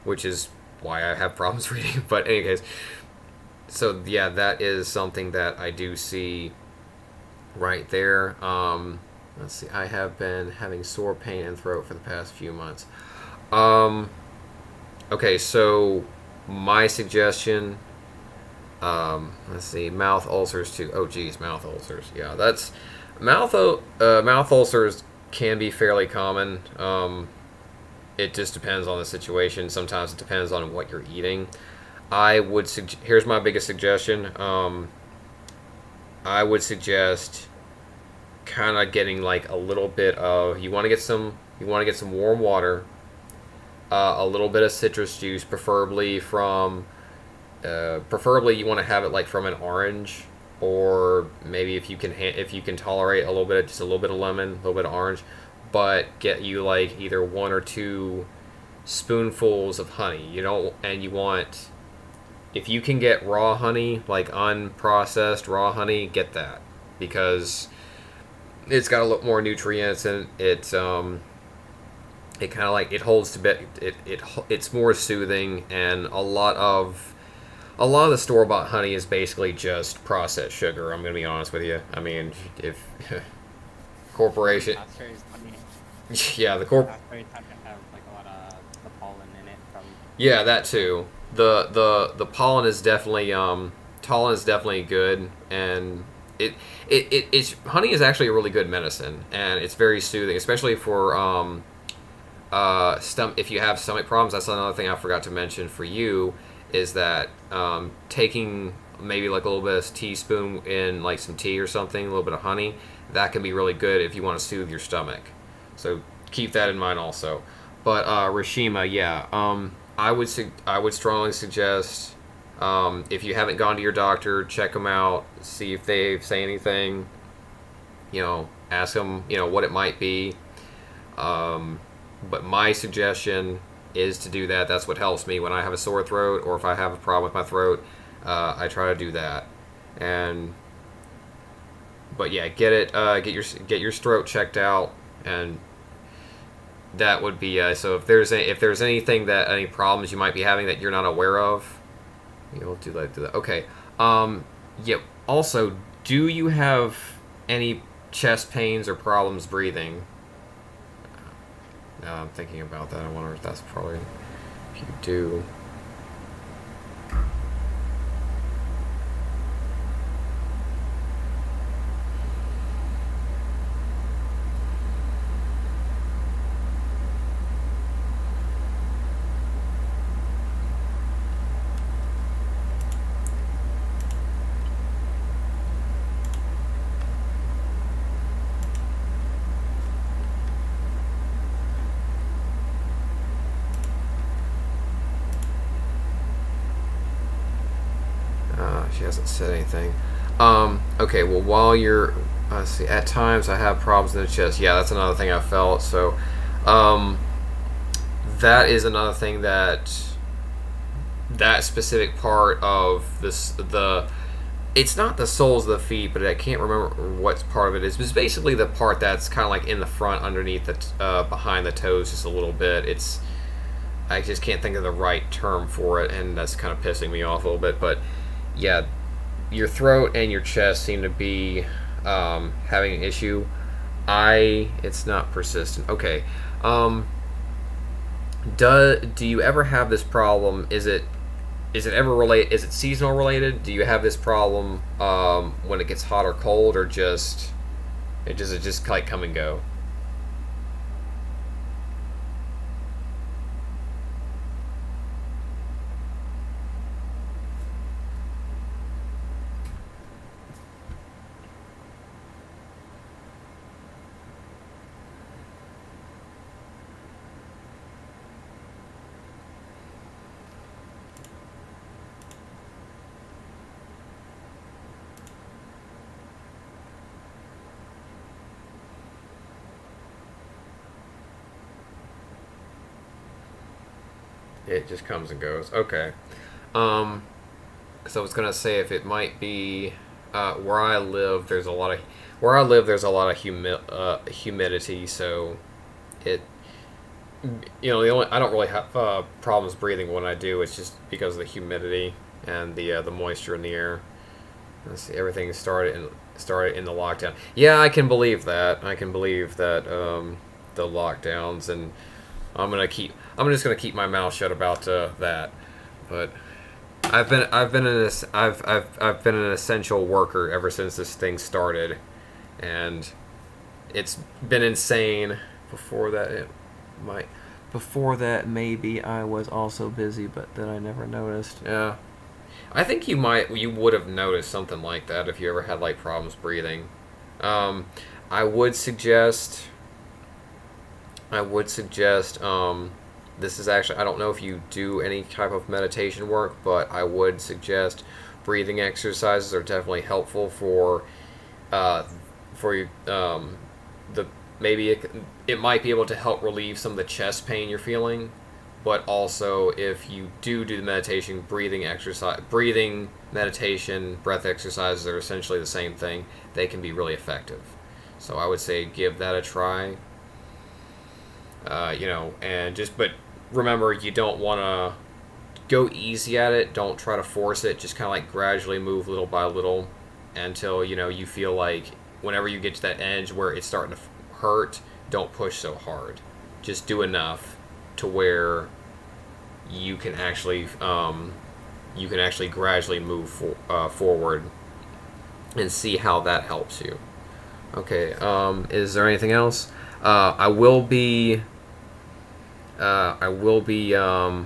which is why I have problems reading. But anyways, so yeah, that is something that I do see right there. Let's see. I have been having sore pain and throat for the past few months. Um, okay, so my suggestion. Let's see. Mouth ulcers too. Oh, geez, mouth ulcers. Yeah, that's mouth ulcers can be fairly common. It just depends on the situation. Sometimes it depends on what you're eating. Here's my biggest suggestion. I would suggest kind of getting like a little bit of you want to get some warm water, a little bit of citrus juice, preferably you want to have it like from an orange, or maybe if you can tolerate a little bit, just a little bit of lemon, a little bit of orange, but get you like either one or two spoonfuls of honey. You don't and you want if you can get raw honey, like unprocessed raw honey, get that because it's got a lot more nutrients and it kind of like it holds to bit it's more soothing, and a lot of the store bought honey is basically just processed sugar. I'm gonna be honest with you. I mean, if corporation, Pasture is funny. yeah, the corp, Pasture tend to have like a lot of the pollen in it from yeah, that too. The pollen is definitely good, and it's honey is actually a really good medicine, and it's very soothing, especially for if you have stomach problems. That's another thing I forgot to mention for you is that taking maybe like a little bit of teaspoon in like some tea or something, a little bit of honey, that can be really good if you want to soothe your stomach. So keep that in mind also. But Rashima, yeah, I would strongly suggest if you haven't gone to your doctor, check them out, see if they say anything. Ask them, what it might be. But my suggestion is to do that. That's what helps me when I have a sore throat or if I have a problem with my throat. I try to do that. But yeah, get your throat checked out, and that would be so. If there's any problems you might be having that you're not aware of, do that. Okay. Yeah. Also, do you have any chest pains or problems breathing? Now I'm thinking about that. I wonder if that's probably if you do. She hasn't said anything. Okay, well, while you're, let's see, at times I have problems in the chest. Yeah, that's another thing I felt. So, um, that is another thing that specific part of it's not the soles of the feet, but I can't remember what part of it is. It's basically the part that's kind of like in the front, underneath behind the toes, just a little bit. I just can't think of the right term for it, and that's kind of pissing me off a little bit. But yeah, your throat and your chest seem to be having an issue. It's not persistent. Okay. Do you ever have this problem? Is it seasonal related? Do you have this problem when it gets hot or cold, or it just like come and go? It just comes and goes. Okay. Um, so I was gonna say if it might be where I live, there's a lot of humidity, so it the only I don't really have problems breathing when I do. It's just because of the humidity and the moisture in the air. Let's see, everything started in the lockdown. Yeah, I can believe that. I can believe that the lockdowns, and I'm just gonna keep my mouth shut about that. But I've been an essential worker ever since this thing started, and it's been insane. Before that, it might. Before that, maybe I was also busy, but then I never noticed. Yeah, I think you would have noticed something like that if you ever had like problems breathing. Um, I would suggest. I would suggest. This is actually I don't know if you do any type of meditation work, but I would suggest breathing exercises are definitely helpful uh, for you. The maybe it might be able to help relieve some of the chest pain you're feeling, but also if you do the meditation, breathing meditation, breath exercises are essentially the same thing. They can be really effective. So I would say give that a try. And but remember you don't want to go easy at it. Don't try to force it. Just kind of like gradually move little by little until you feel like whenever you get to that edge where it's starting to hurt, don't push so hard. Just do enough to where you can actually gradually move forward and see how that helps you. Okay. Is there anything else? I will be. I will be. I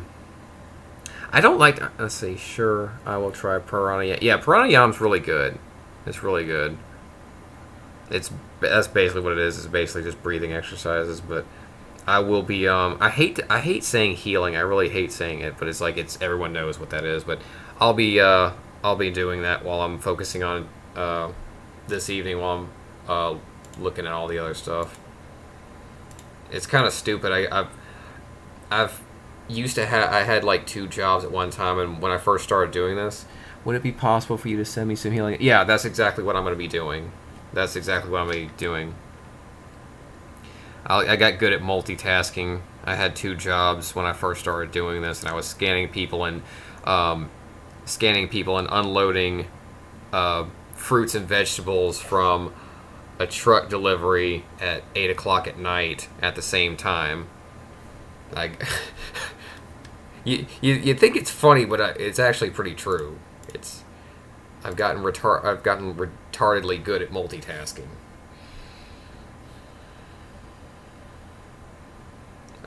don't like. Let's see. Sure, I will try pranayama. Yeah, pranayama's really good. It's really good. That's basically what it is. It's basically just breathing exercises. But I will be. I hate saying healing. I really hate saying it. But it's everyone knows what that is. But I'll be doing that while I'm focusing on this evening while I'm looking at all the other stuff. It's kind of stupid. I've used to have I had like 2 jobs at one time, and when I first started doing this, would it be possible for you to send me some healing? Yeah, that's exactly what I'm going to be doing. That's exactly what I'm going to be doing. I got good at multitasking. I had 2 jobs when I first started doing this, and I was scanning people and unloading fruits and vegetables from a truck delivery at 8 o'clock at night at the same time. Like, you think it's funny, but it's actually pretty true. I've gotten retardedly good at multitasking.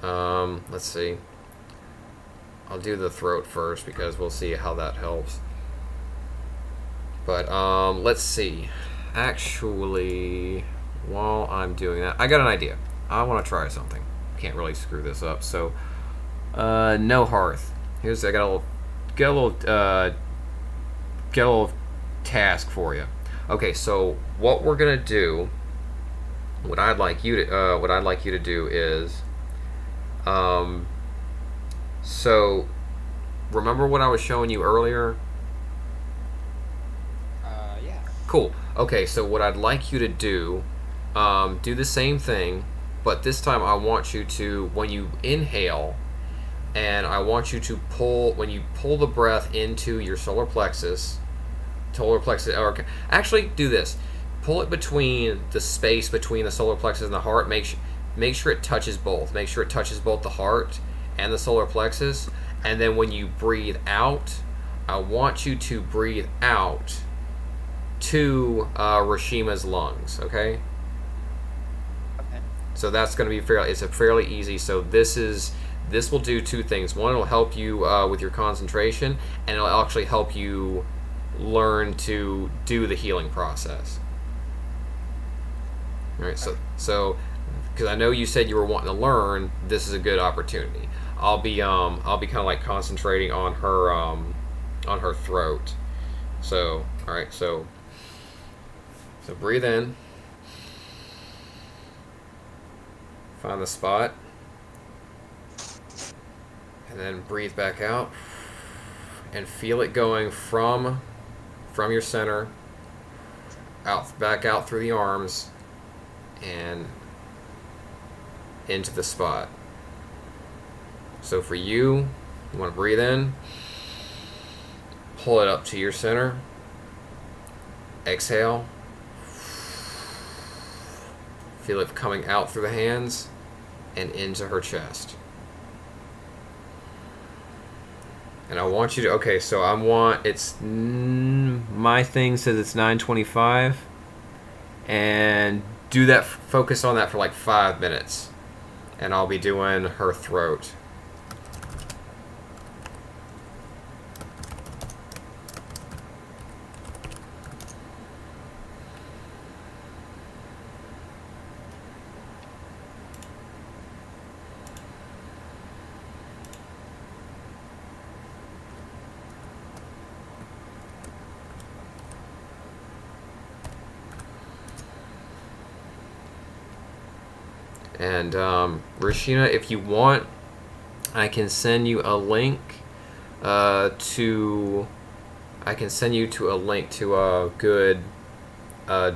Let's see. I'll do the throat first because we'll see how that helps. But let's see. Actually, while I'm doing that, I got an idea. I want to try something. Can't really screw this up. So, no hearth. I got a little task for you. Okay, so what we're gonna do, what I'd like you to do is, so remember what I was showing you earlier? Yeah. Cool. Okay, so what I'd like you to do the same thing, but this time I want you to, when you inhale, and I want you to when you pull the breath into your solar plexus, or actually do this. Pull it between the space between the solar plexus and the heart. Make sure it touches both. Make sure it touches both the heart and the solar plexus. And then when you breathe out, I want you to breathe out to Rishima's lungs. Okay. Okay. So that's going to be it's a fairly easy. So this will do 2 things. One, it'll help you with your concentration, and it'll actually help you learn to do the healing process. All right. So because I know you said you were wanting to learn, this is a good opportunity. I'll be kind of like concentrating on her throat. So all right. So breathe in. Find the spot. And then breathe back out. And feel it going from your center back out through the arms and into the spot. So for you want to breathe in, pull it up to your center, exhale, feel it coming out through the hands and into her chest. And I want you to, okay, so my thing says it's 9:25, and do that, focus on that for like 5 minutes, and I'll be doing her throat. And Rashina, if you want, I can send you a link to a good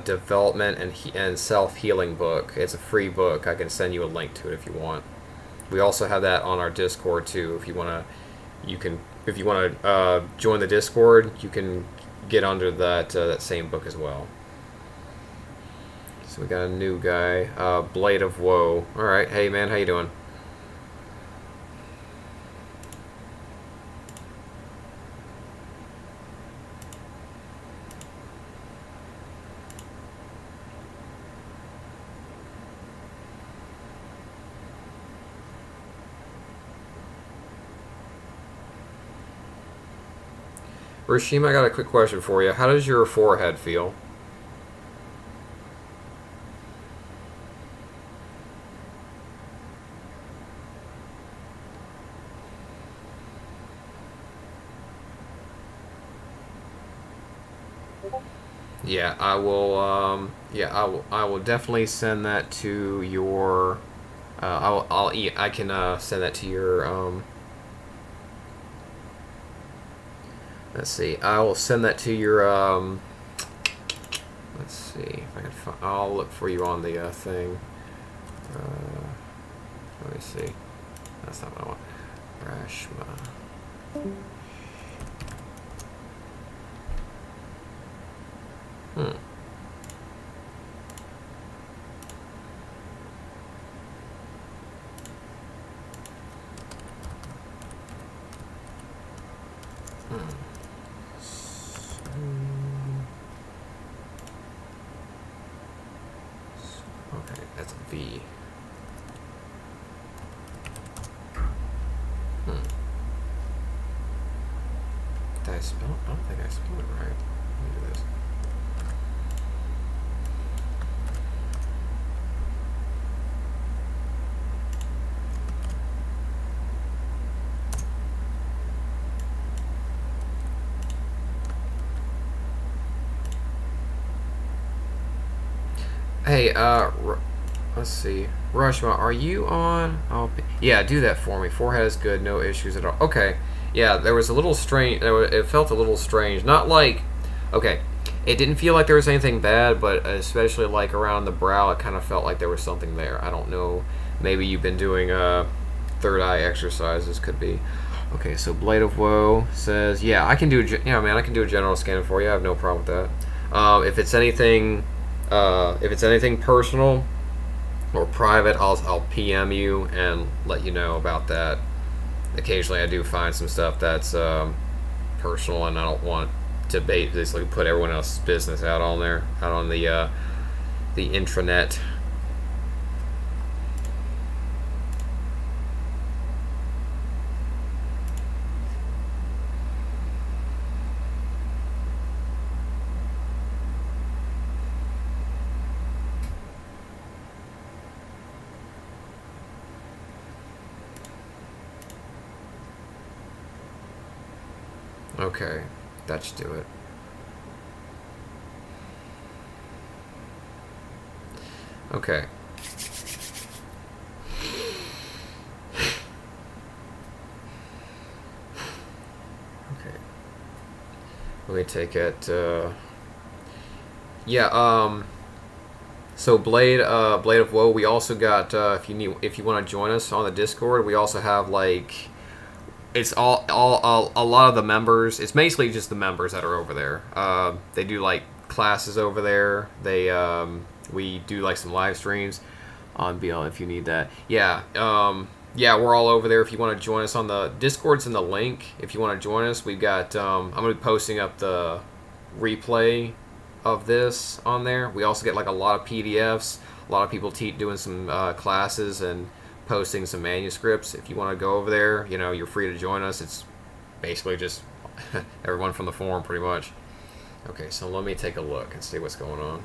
development and self-healing book. It's a free book. I can send you a link to it if you want. We also have that on our Discord too. If you want to join the Discord, you can get under that same book as well. So we got a new guy, Blade of Woe. All right, hey man, how you doing? Rashima, I got a quick question for you. How does your forehead feel? Yeah, I will. I will definitely send that to your. I can send that to your. Let's see. I will send that to your. Let's see if I can. I'll look for you on the thing. Let me see. That's not what I want. Rashma. Okay, that's a V. Did I spell? I don't think I spelled it right. Let me do this. Hey, let's see. Rashma, are you on? Oh, yeah, do that for me. Forehead is good, no issues at all. Okay. Yeah, there was a little strange. It felt a little strange. Not like, okay, it didn't feel like there was anything bad, but especially like around the brow, it kind of felt like there was something there. I don't know. Maybe you've been doing third eye exercises. Could be. Okay, so Blade of Woe says, yeah, I can do. Yeah, man, I can do a general scan for you. I have no problem with that. If it's anything personal or private, I'll PM you and let you know about that. Occasionally I do find some stuff that's personal, and I don't want to basically put everyone else's business out on the intranet. Okay, that should do it. Okay. Let me take it. Yeah. So Blade of Woe. We also got if you want to join us on the Discord, we also have like it's all a lot of the members. It's basically just the members that are over there. They do like classes over there. We do like some live streams on BL if you need that. Yeah. Yeah, we're all over there. If you want to join us on the Discord's in the link. If you want to join us, we've got. I'm gonna be posting up the replay of this on there. We also get like a lot of PDFs. A lot of people doing some classes and posting some manuscripts. If you want to go over there, you're free to join us. It's basically just everyone from the forum, pretty much. Okay, so let me take a look and see what's going on.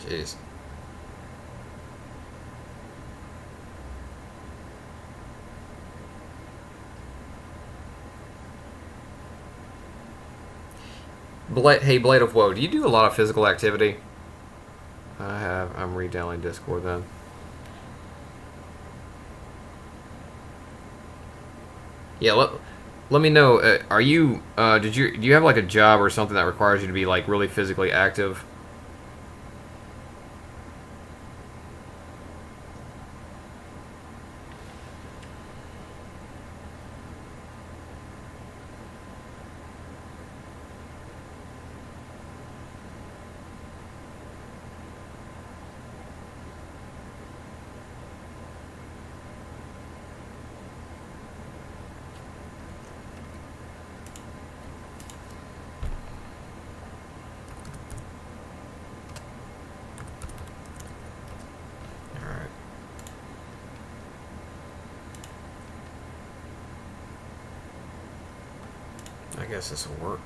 Jeez. Hey, Blade of Woe, do you do a lot of physical activity? I'm redownloading Discord then. Yeah, let me know. Are you do you have like a job or something that requires you to be like really physically active? I guess this will work.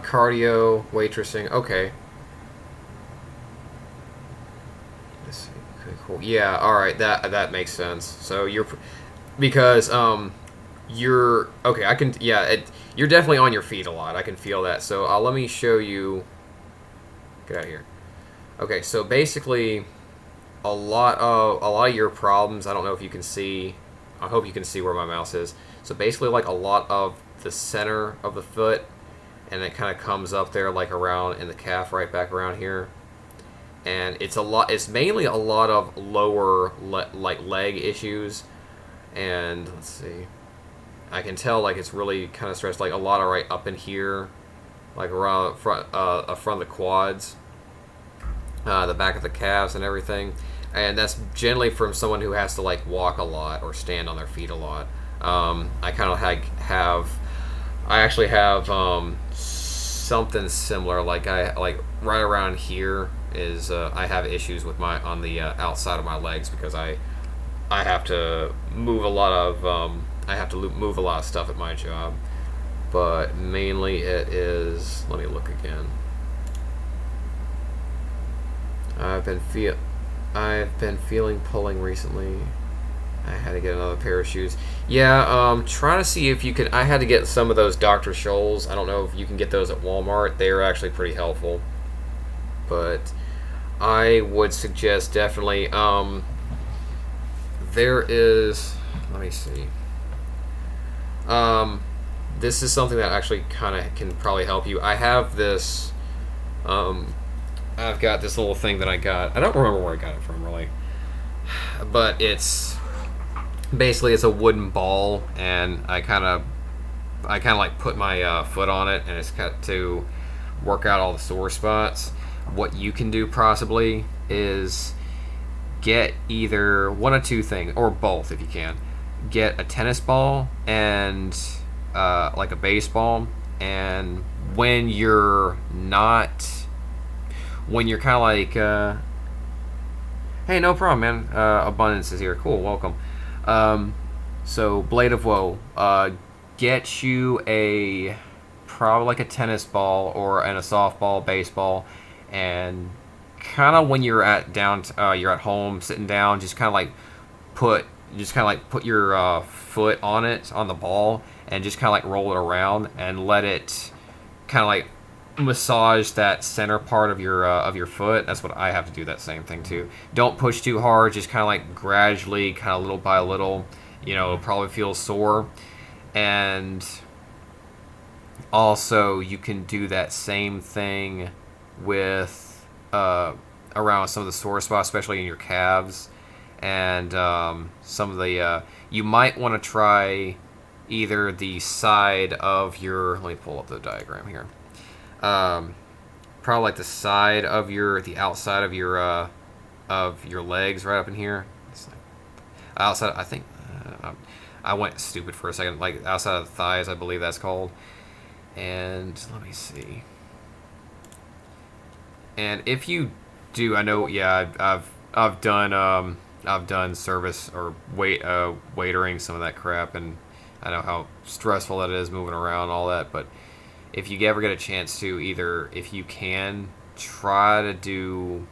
Cardio, waitressing. Okay. Let's see. Okay, cool. Yeah. All right. That makes sense. So because you're okay. I can. Yeah. You're definitely on your feet a lot. I can feel that. So let me show you. Get out of here. Okay. So basically, a lot of your problems. I don't know if you can see. I hope you can see where my mouse is. So basically, like a lot of the center of the foot, and it kind of comes up there like around in the calf, right back around here. And it's mainly a lot of lower like leg issues. And let's see, I can tell like it's really kind of stressed, like a lot of right up in here, like around front of the quads, the back of the calves and everything. And that's generally from someone who has to like walk a lot or stand on their feet a lot. I kind of I actually have something similar. Like right around here is I have issues with on the outside of my legs because I have to move a lot of move a lot of stuff at my job. But mainly it is. Let me look again. I've been feeling pulling recently. I had to get another pair of shoes. Yeah, trying to see if you can. I had to get some of those Dr. Scholl's. I don't know if you can get those at Walmart. They are actually pretty helpful. But I would suggest definitely. There is. Let me see. This is something that actually kind of can probably help you. I have this. I've got this little thing that I got. I don't remember where I got it from really, but it's a wooden ball, and I kind of like put my foot on it, and it's got to work out all the sore spots. What you can do possibly is get either one of two things, or both if you can. Get a tennis ball and like a baseball, and when you're kind of like, hey, no problem, man. Abundance is here. Cool, welcome. So Blade of Woe, get you probably like a tennis ball and a softball, baseball, and kind of when you're you're at home sitting down, just kind of like put your foot on it, on the ball, and just kind of like roll it around and let it kind of like massage that center part of your foot. That's what I have to do, that same thing too. Don't push too hard, just kind of like gradually, kind of little by little. It'll probably feel sore. And also you can do that same thing with around some of the sore spots, especially in your calves, and some of the you might want to try either the side of your, let me pull up the diagram here, probably like the side of the outside of your legs, right up in here. It's like outside, I think. I went stupid for a second, like outside of the thighs, I believe that's called. And let me see. And if you do, I know, yeah, I've done service or waitering, some of that crap, and I know how stressful that is, moving around and all that. But if you ever get a chance to, either, if you can, try to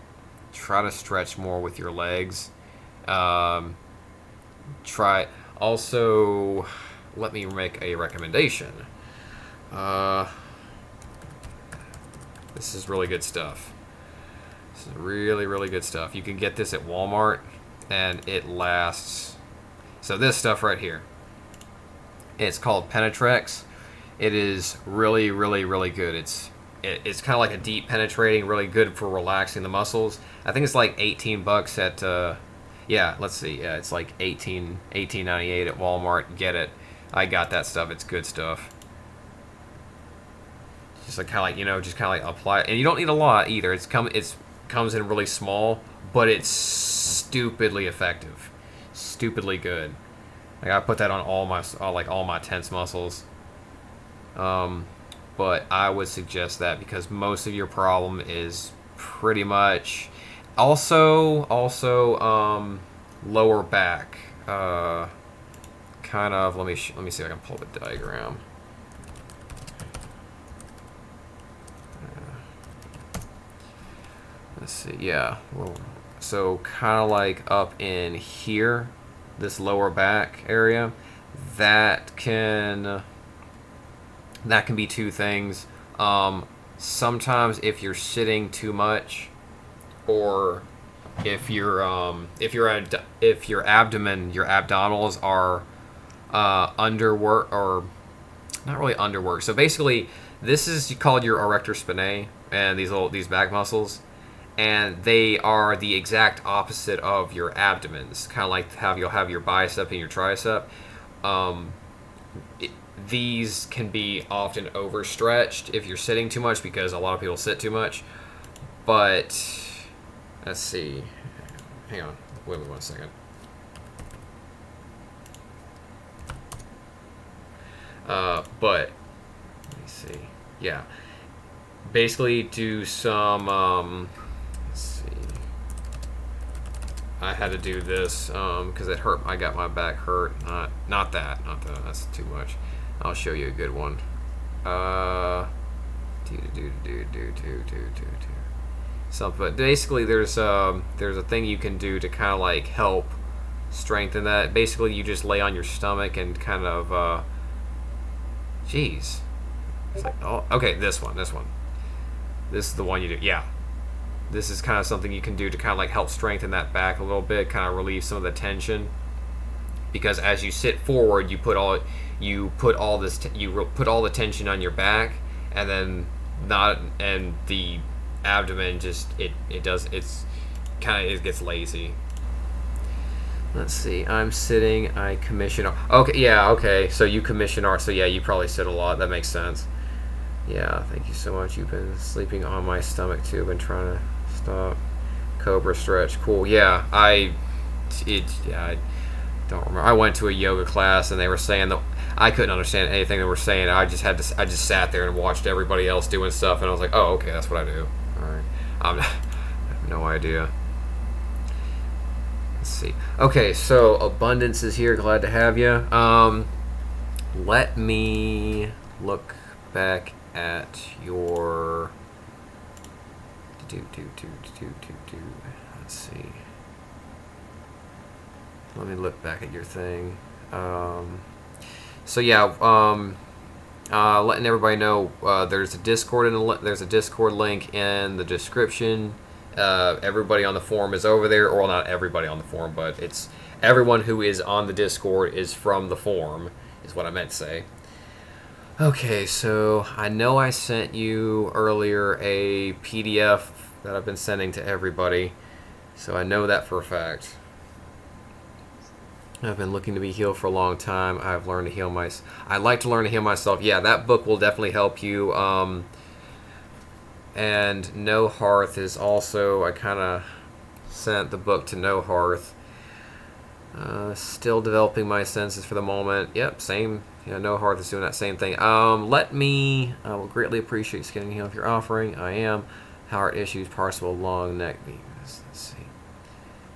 stretch more with your legs. Try. Also, let me make a recommendation. This is really good stuff. This is really, really good stuff. You can get this at Walmart, and it lasts. So this stuff right here, it's called Penetrex. It is really, really, really good. It's kind of like a deep penetrating, really good for relaxing the muscles. I think it's like $18 at. Yeah, let's see. Yeah, it's like $18.98 at Walmart. Get it. I got that stuff. It's good stuff. Just like kind of like, just kind of like apply it. And you don't need a lot either. It comes in really small, but it's stupidly effective. Stupidly good. Like I put that on all my tense muscles. But I would suggest that because most of your problem is pretty much also lower back. Kind of. Let me see if I can pull the diagram. Let's see. Yeah. So kind of like up in here, this lower back area, that can be two things. Sometimes if you're sitting too much, or if your abdominals are underworked, or not really underworked. So basically, this is called your erector spinae, and these back muscles, and they are the exact opposite of your abdomens. Kind of like how you'll have your bicep and your tricep. These can be often overstretched if you're sitting too much, because a lot of people sit too much. But let's see. Hang on. Wait 1 second. But let me see. Yeah. Basically, do some. Let's see. I had to do this because it hurt. I got my back hurt. Not that. That's too much. I'll show you a good one. Something. But basically, there's a thing you can do to kind of like help strengthen that. Basically, you just lay on your stomach and kind of. Jeez. It's like, oh, okay, this one. This is the one you do. Yeah. This is kind of something you can do to kind of like help strengthen that back a little bit, kind of relieve some of the tension. Because as you sit forward, you put all the tension on your back, and then the abdomen just it gets lazy. Let's see. I'm sitting. I commission. Okay. Yeah. Okay. So you commission art. So yeah, you probably sit a lot. That makes sense. Yeah. Thank you so much. You've been sleeping on my stomach too. Been trying to stop. Cobra stretch. Cool. Yeah. I don't remember. I went to a yoga class and they were saying that I couldn't understand anything they were saying. I just sat there and watched everybody else doing stuff, and I was like, oh, okay, that's what I do. All right. I have no idea. Let's see. Okay, so Abundance is here. Glad to have you. Let me look back at your. Let's see. Let me look back at your thing. So yeah, letting everybody know there's a Discord there's a Discord link in the description. Everybody on the forum is over there, or well, not everybody on the forum, but it's everyone who is on the Discord is from the forum, is what I meant to say. Okay, so I know I sent you earlier a PDF that I've been sending to everybody, so I know that for a fact. I've been looking to be healed for a long time. I've learned to heal I like to learn to heal myself. Yeah, that book will definitely help you. And No Hearth is also, I kind of sent the book to No Hearth. Still developing my senses for the moment. Yep, same. Yeah, No Hearth is doing that same thing. I will greatly appreciate scanning heal if you're offering. I am. Heart issues, partial long neck. Let's see.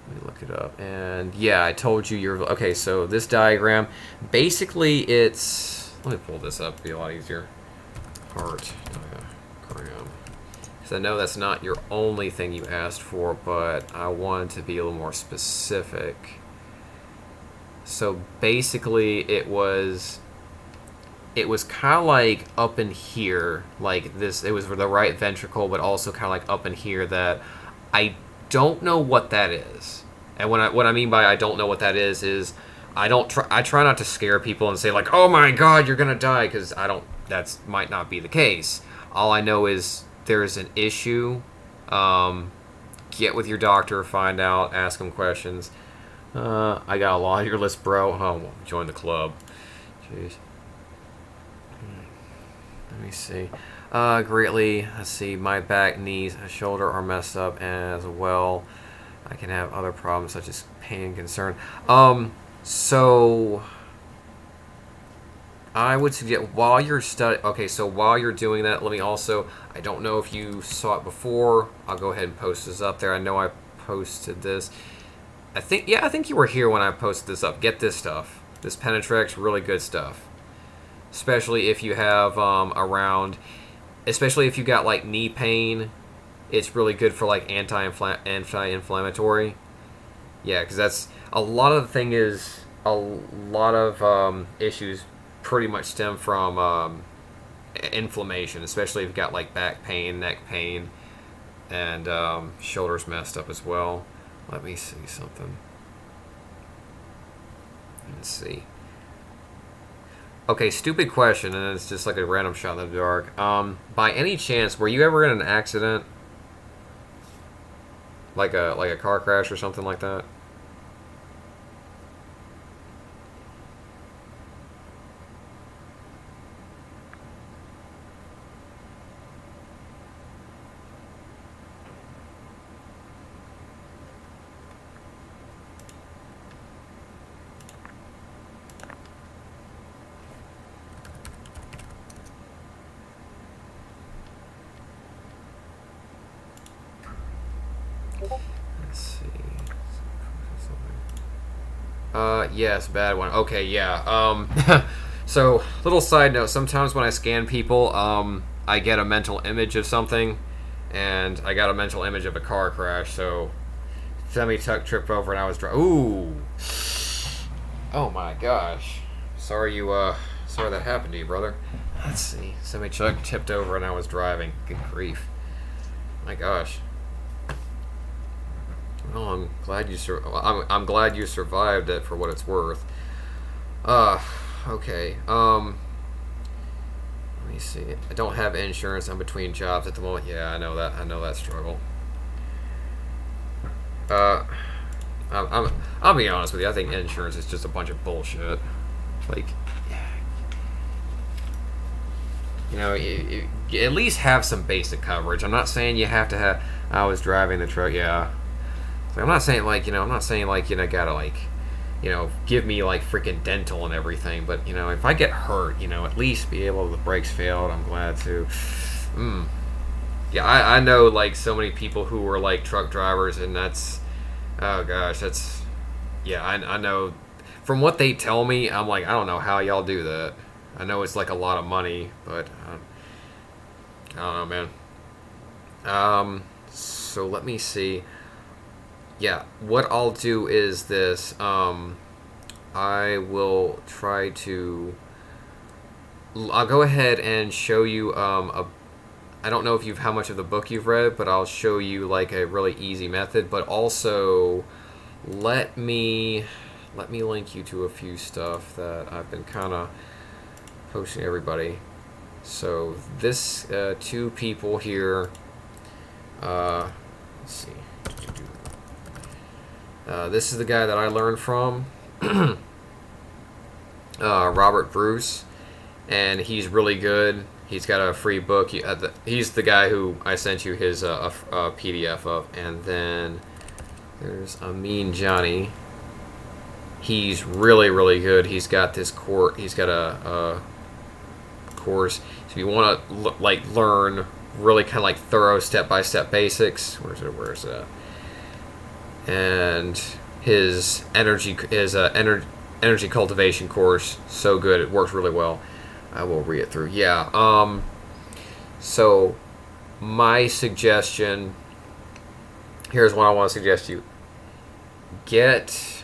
Let me look it up. And yeah, I told you you're okay. So this diagram, basically, it's. Let me pull this up. It'll be a lot easier. Heart diagram. Because I know that's not your only thing you asked for, but I wanted to be a little more specific. So basically, it was kind of like up in here, like this. It was for the right ventricle, but also kind of like up in here that I don't know what that is. And what I mean by I don't know what that is I try not to scare people and say like, oh my god, you're gonna die, because that might not be the case. All I know is there's an issue. Get with your doctor, find out, ask them questions. I got a lot on your list, bro. Oh, well, join the club. Jeez. Let me see. Greatly. Let's see. My back, knees, shoulder are messed up as well. I can have other problems such as pain and concern. So I would suggest while you're while you're doing that, let me also. I don't know if you saw it before. I'll go ahead and post this up there. I know I posted this. I think you were here when I posted this up. Get this stuff. This Penetrex, really good stuff. Especially if you have especially if you got like knee pain, it's really good for like anti-inflammatory. Yeah, because that's a lot of the thing is a lot of issues pretty much stem from inflammation, especially if you've got like back pain, neck pain, and shoulders messed up as well. Let me see something. Let's see. Okay, stupid question, and it's just like a random shot in the dark. By any chance, were you ever in an accident? Like a car crash or something like that? Let's see. Yes, bad one. Okay, yeah. So, little side note, sometimes when I scan people, I get a mental image of something, and I got a mental image of a car crash, so semi-tuck tripped over and I was driving. Ooh! Oh my gosh. Sorry that happened to you, brother. Let's see. Semi-tuck tipped over and I was driving. Good grief. My gosh. Well, I'm glad I'm glad you survived it, for what it's worth. Okay. Let me see. I don't have insurance. I'm between jobs at the moment. Yeah, I know that. I know that struggle. I'll be honest with you. I think insurance is just a bunch of bullshit. Like, you know, you at least have some basic coverage. I'm not saying you have to have. I was driving the truck. Yeah. I'm not saying gotta like, give me like freaking dental and everything, but if I get hurt, at least be able, the brakes failed, I'm glad to. Yeah, I know like so many people who were like truck drivers, and that's, oh gosh, that's, yeah, I know from what they tell me, I'm like, I don't know how y'all do that. I know it's like a lot of money, but I don't know, man. So let me see. Yeah, what I'll do is this. I will try to. I'll go ahead and show you I don't know if you've how much of the book you've read, but I'll show you like a really easy method. But also, let me link you to a few stuff that I've been kind of posting to everybody. So this two people here. Let's see. This is the guy that I learned from, Robert Bruce, and he's really good. He's got a free book. He's the guy who I sent you his PDF of. And then there's Amin Johnny. He's really, really good. He's got this course. He's got a course. So if you want to learn really kind of like thorough step-by-step basics, where's it? And his energy cultivation course, so good. It works really well. I will read it through. Yeah. So my suggestion, here's what I want to suggest you get.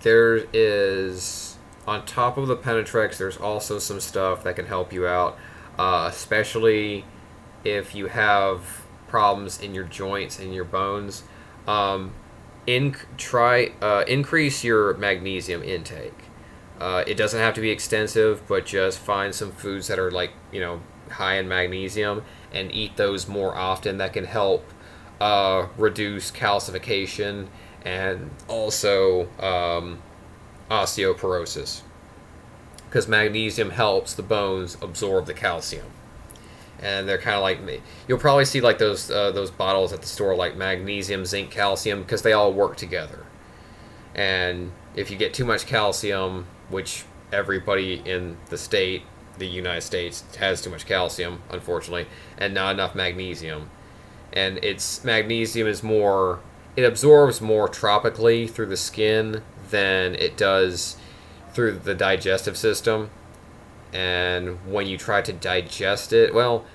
There is, on top of the Penetrex, there's also some stuff that can help you out, especially if you have problems in your joints and your bones. Increase your magnesium intake. It doesn't have to be extensive, but just find some foods that are high in magnesium and eat those more often. That can help reduce calcification and also osteoporosis, because magnesium helps the bones absorb the calcium. And they're kind of like, you'll probably see like those bottles at the store, like magnesium, zinc, calcium, because they all work together. And if you get too much calcium, which everybody in the United States has too much calcium, unfortunately, and not enough magnesium. And magnesium is it absorbs more tropically through the skin than it does through the digestive system. And when you try to digest it, well,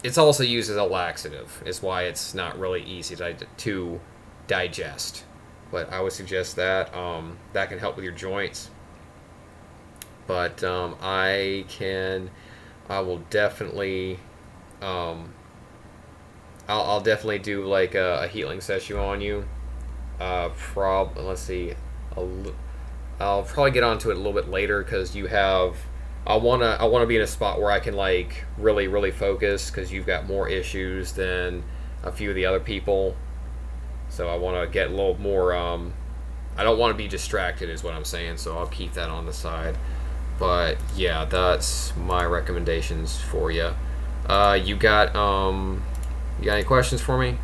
it's also used as a laxative. Is why it's not really easy to digest. But I would suggest that that can help with your joints. But I will definitely I'll definitely do like a healing session on you. Let's see. I'll probably get onto it a little bit later, because I wanna be in a spot where I can like really, really focus, because you've got more issues than a few of the other people. So I want to get a little more. I don't want to be distracted, is what I'm saying. So I'll keep that on the side. But yeah, that's my recommendations for you. You got any questions for me?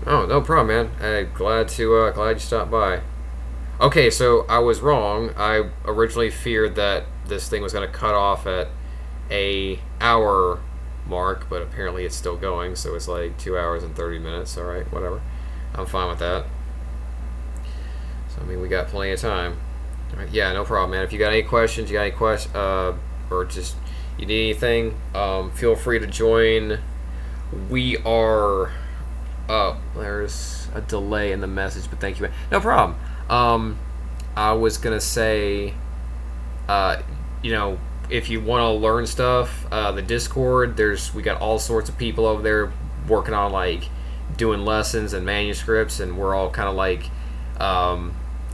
Oh, no problem, man. Hey, glad you stopped by. Okay, so I was wrong. I originally feared that this thing was going to cut off at a hour mark, but apparently it's still going, so it's like 2 hours and 30 minutes. All right, whatever. I'm fine with that. So I mean, we got plenty of time. All right, yeah, no problem, man. If you got any questions, or just you need anything, feel free to join. We are. There's a delay in the message, but thank you, man. No problem. I was gonna say, if you want to learn stuff, the Discord, we got all sorts of people over there working on like doing lessons and manuscripts, and we're all kind of like,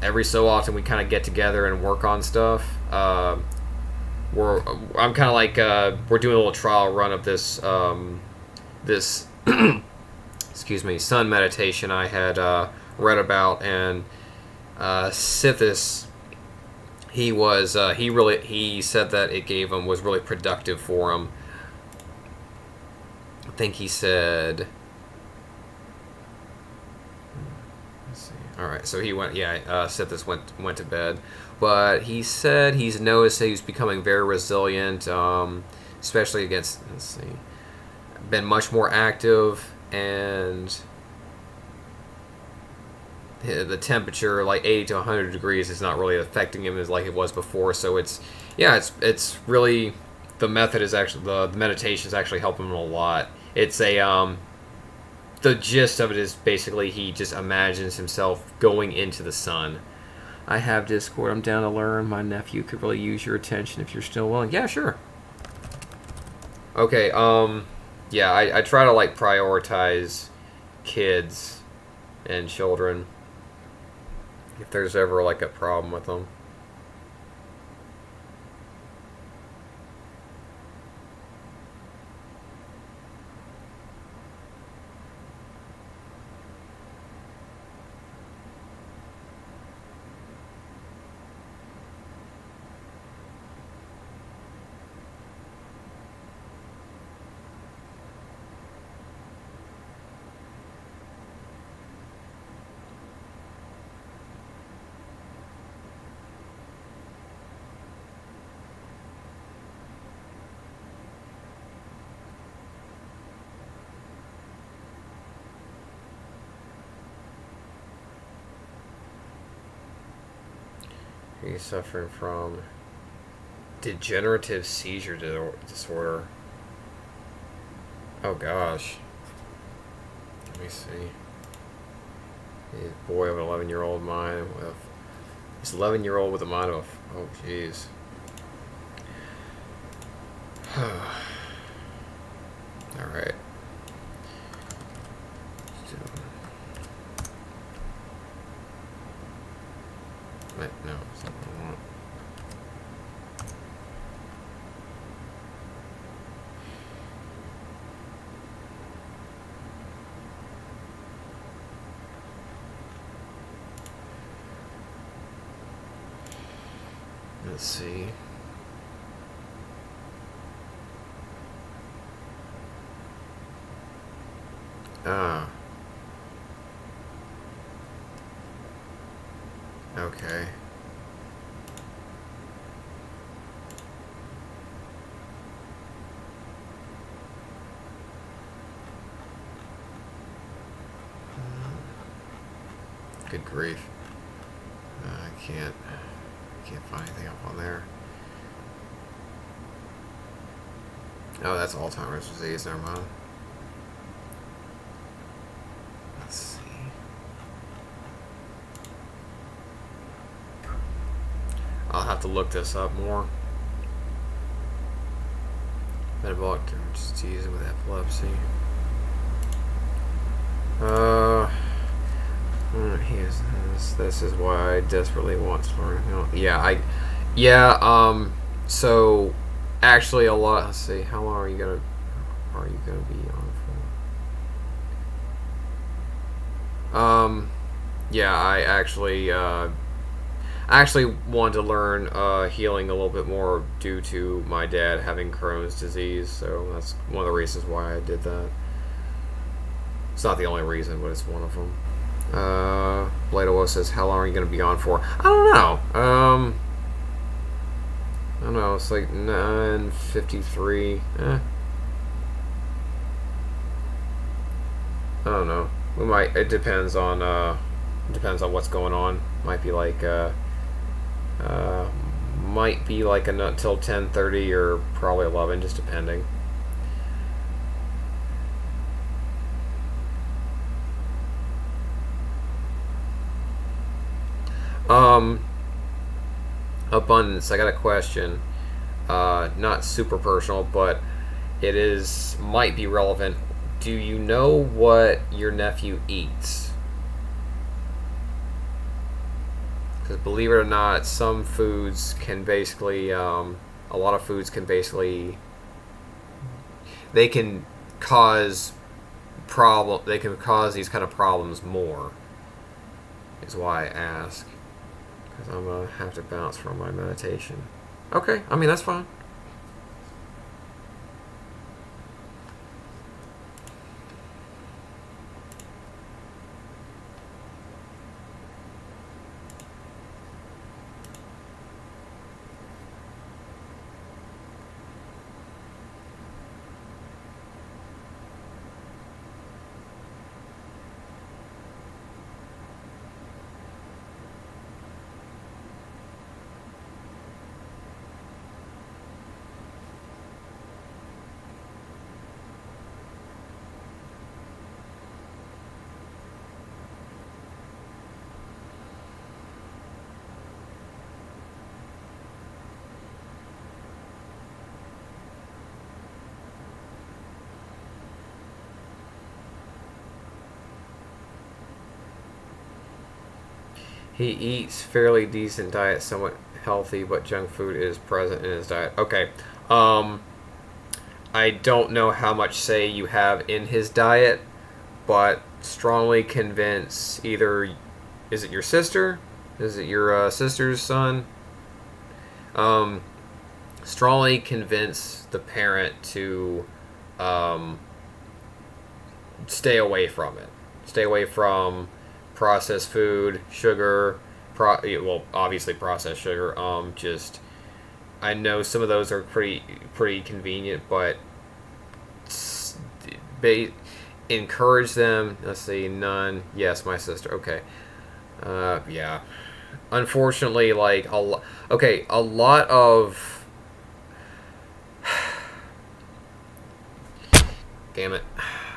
every so often we kind of get together and work on stuff. I'm kind of like, we're doing a little trial run of this excuse me, sun meditation I had read about, and Sithis, he said that it was really productive for him. I think he said, let's see. All right, so he went. Yeah, Sithis went to bed, but he said he's noticed that he's becoming very resilient, especially against. Let's see, been much more active, and the temperature, like 80 to 100 degrees, is not really affecting him as like it was before. So yeah, it's really, the method is actually, the meditation is actually helping him a lot. It's the gist of it is basically he just imagines himself going into the sun. I have Discord. I'm down to learn. My nephew could really use your attention if you're still willing. Yeah, sure. Okay. Yeah, I try to like prioritize kids and children if there's ever like a problem with them. He's suffering from degenerative seizure disorder. Oh gosh. Let me see. He's a boy of an 11-year-old mind with. He's 11-year-old with a mind of. Oh jeez. All right. No, it's not what I want. Let's see. Ah. Okay. Good grief. I can't find anything up on there. Oh, that's Alzheimer's disease. Never mind. Let's see. I'll have to look this up more. Metabolic disease with epilepsy. This is why I desperately want to learn. So actually a lot. Let's see. How long are you gonna be on for? Yeah, I actually wanted to learn healing a little bit more due to my dad having Crohn's disease. So that's one of the reasons why I did that. It's not the only reason, but it's one of them. Blado says, how long are you going to be on for? I don't know. I don't know. It's like 9:53. I don't know. We might. It depends on what's going on. Might be like until 10:30 or probably 11, just depending. Abundance. I got a question. Not super personal, but it might be relevant. Do you know what your nephew eats? Because believe it or not, some foods can basically, a lot of foods can basically, they can cause these kind of problems more. Is why I ask. Because I'm going to have to bounce from my meditation. Okay, I mean, that's fine. He eats fairly decent diet, somewhat healthy, but junk food is present in his diet. Okay. Um, I don't know how much say you have in his diet, but strongly convince either, is it your sister? Is it your sister's son? Um, Strongly convince the parent to um, stay away from it. Stay away from processed food, sugar. Well, obviously processed sugar. Just I know some of those are pretty convenient, but ba- encourage them. Let's see, none. Yes, my sister. Okay. Yeah. Unfortunately, like a lot of. Damn it.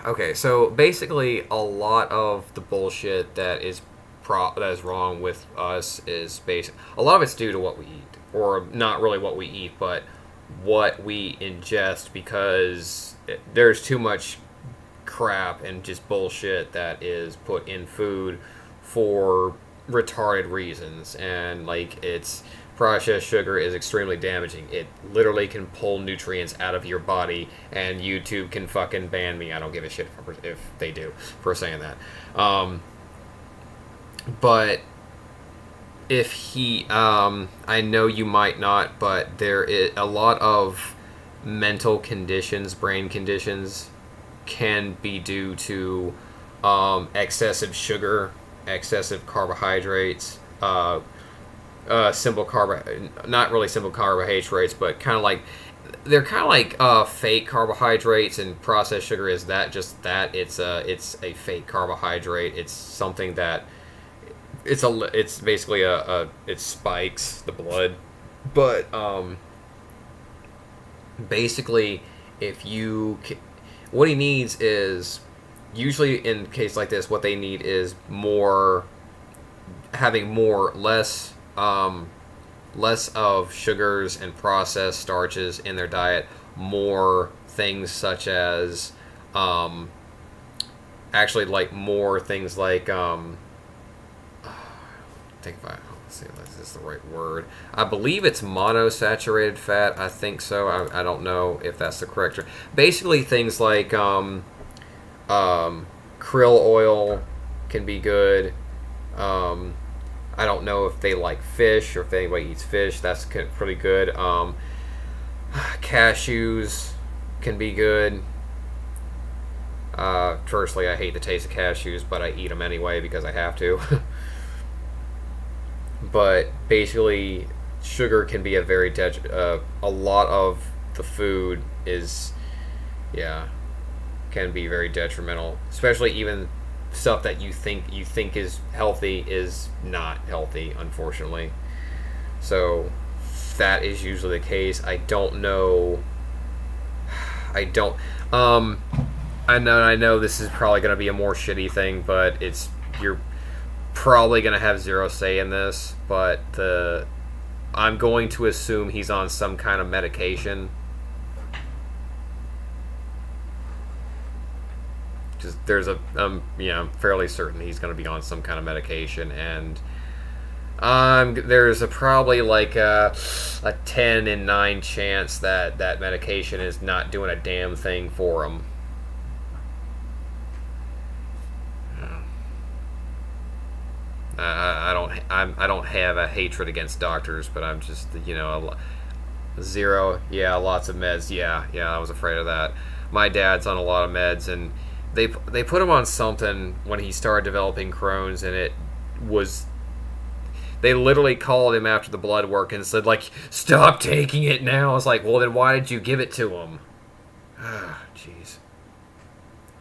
Okay, so basically, a lot of the bullshit that is wrong with us is basic. A lot of it's due to what we eat, or not really what we eat, but what we ingest, because there's too much crap and just bullshit that is put in food for retarded reasons, and like it's processed sugar is extremely damaging. It literally can pull nutrients out of your body, and YouTube can fucking ban me. I don't give a shit if they do for saying that. But if he, I know you might not, but there is a lot of mental conditions, brain conditions, can be due to excessive sugar, excessive carbohydrates, simple not really simple carbohydrates, but kind of like they're kind of like fake carbohydrates, and processed sugar is that just that it's a fake carbohydrate. It's something that it's basically it spikes the blood, but basically if you what he needs is usually in a case like this, what they need is more having more less of sugars and processed starches in their diet, more things such as actually like more things like think if I let's see if this is the right word. I believe it's monosaturated fat. I think so. I don't know if that's the correct term. Basically, things like krill oil can be good. I don't know if they like fish or if anybody eats fish. That's pretty good. Cashews can be good. Firstly, I hate the taste of cashews, but I eat them anyway because I have to. But basically, sugar can be a lot of the food is, yeah, can be very detrimental. Especially even stuff that you think is healthy is not healthy, unfortunately. So that is usually the case. I don't know. I don't. I know this is probably going to be a more shitty thing, but you're probably going to have zero say in this. But I'm going to assume he's on some kind of medication. Just I'm fairly certain he's going to be on some kind of medication, and there's probably like a 10 in 9 chance that that medication is not doing a damn thing for him. I don't have a hatred against doctors, but I'm just zero. Yeah, lots of meds. Yeah, I was afraid of that. My dad's on a lot of meds, and they put him on something when he started developing Crohn's, and it was they literally called him after the blood work and said like, stop taking it now. I was like, well then why did you give it to him? Ah, jeez.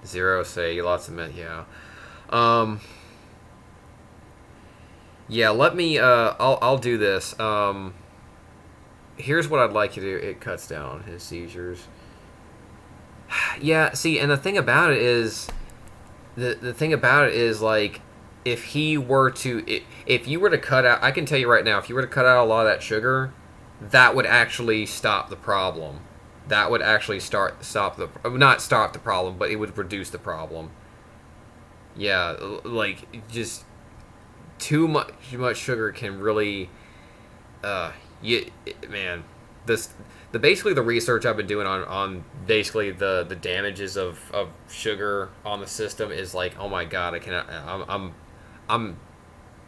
Zero say, lots of meds. Yeah, let me I'll do this. Here's what I'd like you to do. It cuts down on his seizures. Yeah, see, and the thing about it is, like, if you were to cut out, I can tell you right now, if you were to cut out a lot of that sugar, that would actually stop the problem. That would actually not stop the problem, but it would reduce the problem. Yeah, like, just too much sugar can really, you man, this basically the research I've been doing on basically the damages of sugar on the system is like, oh my god, I cannot. I'm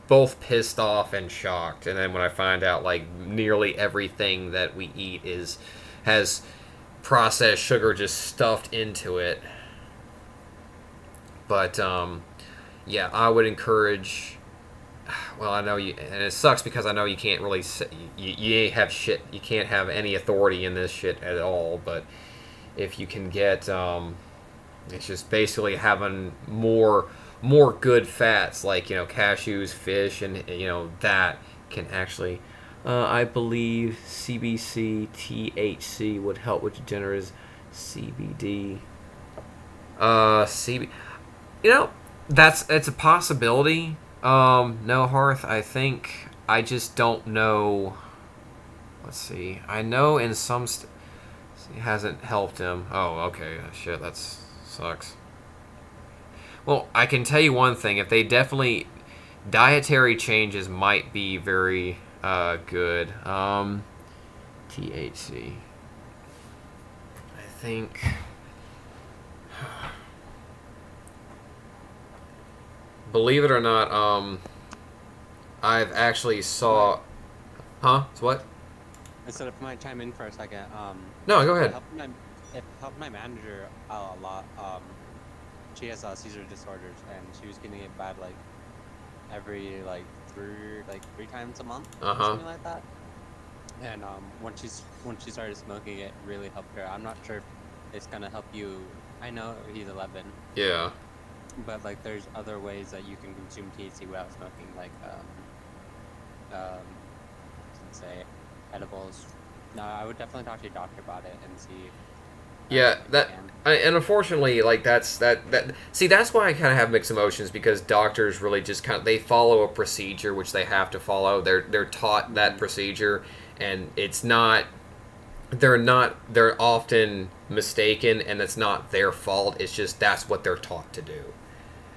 both pissed off and shocked. And then when I find out like nearly everything that we eat has processed sugar just stuffed into it. But yeah, I would encourage. Well, I know you, and it sucks because I know you can't really you ain't have shit. You can't have any authority in this shit at all. But if you can get, it's just basically having more good fats like cashews, fish, and that can actually. I believe CBC THC would help with degenerative CBD. CB. It's a possibility. No, Hearth, I think I just don't know. Let's see. I know in some it hasn't helped him. Oh, okay. Shit, that sucks. Well, I can tell you one thing. If they definitely dietary changes might be very good. THC. I think. Believe it or not, I've actually saw. Huh? It's what? I said if I might chime in for a second. No, go ahead. It helped my manager a lot. She has seizure disorders, and she was getting it bad like every three times a month, or something like that. And when she started smoking, it really helped her. I'm not sure if it's gonna help you. I know he's 11. Yeah. But like, there's other ways that you can consume THC without smoking, like say edibles. No, I would definitely talk to your doctor about it and see. Yeah, and unfortunately, like that's why I kind of have mixed emotions, because doctors really just they follow a procedure which they have to follow. They're taught that procedure, and it's not. They're often mistaken, and it's not their fault. It's just that's what they're taught to do.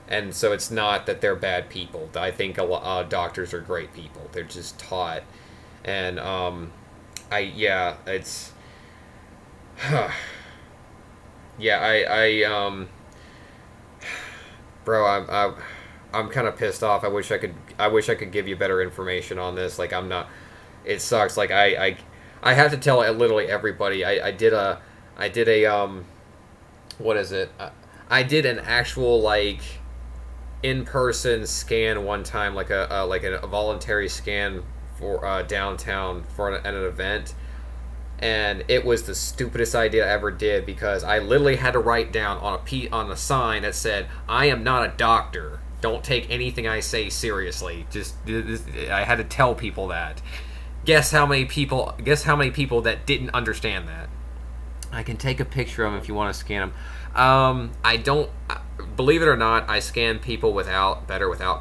And so it's not that they're bad people. I think doctors are great people. They're just taught. And it's bro, I'm kind of pissed off. I wish I could give you better information on this. Like, I'm not. It sucks. Like, I have to tell literally everybody. I did a what is it? I did an actual like in-person scan one time, like a voluntary scan for downtown for an event, and it was the stupidest idea I ever did, because I literally had to write down on a sign that said, "I am not a doctor. Don't take anything I say seriously." I had to tell people that. Guess how many people that didn't understand that? I can take a picture of them if you want to scan them. I don't. Believe it or not, I scan people without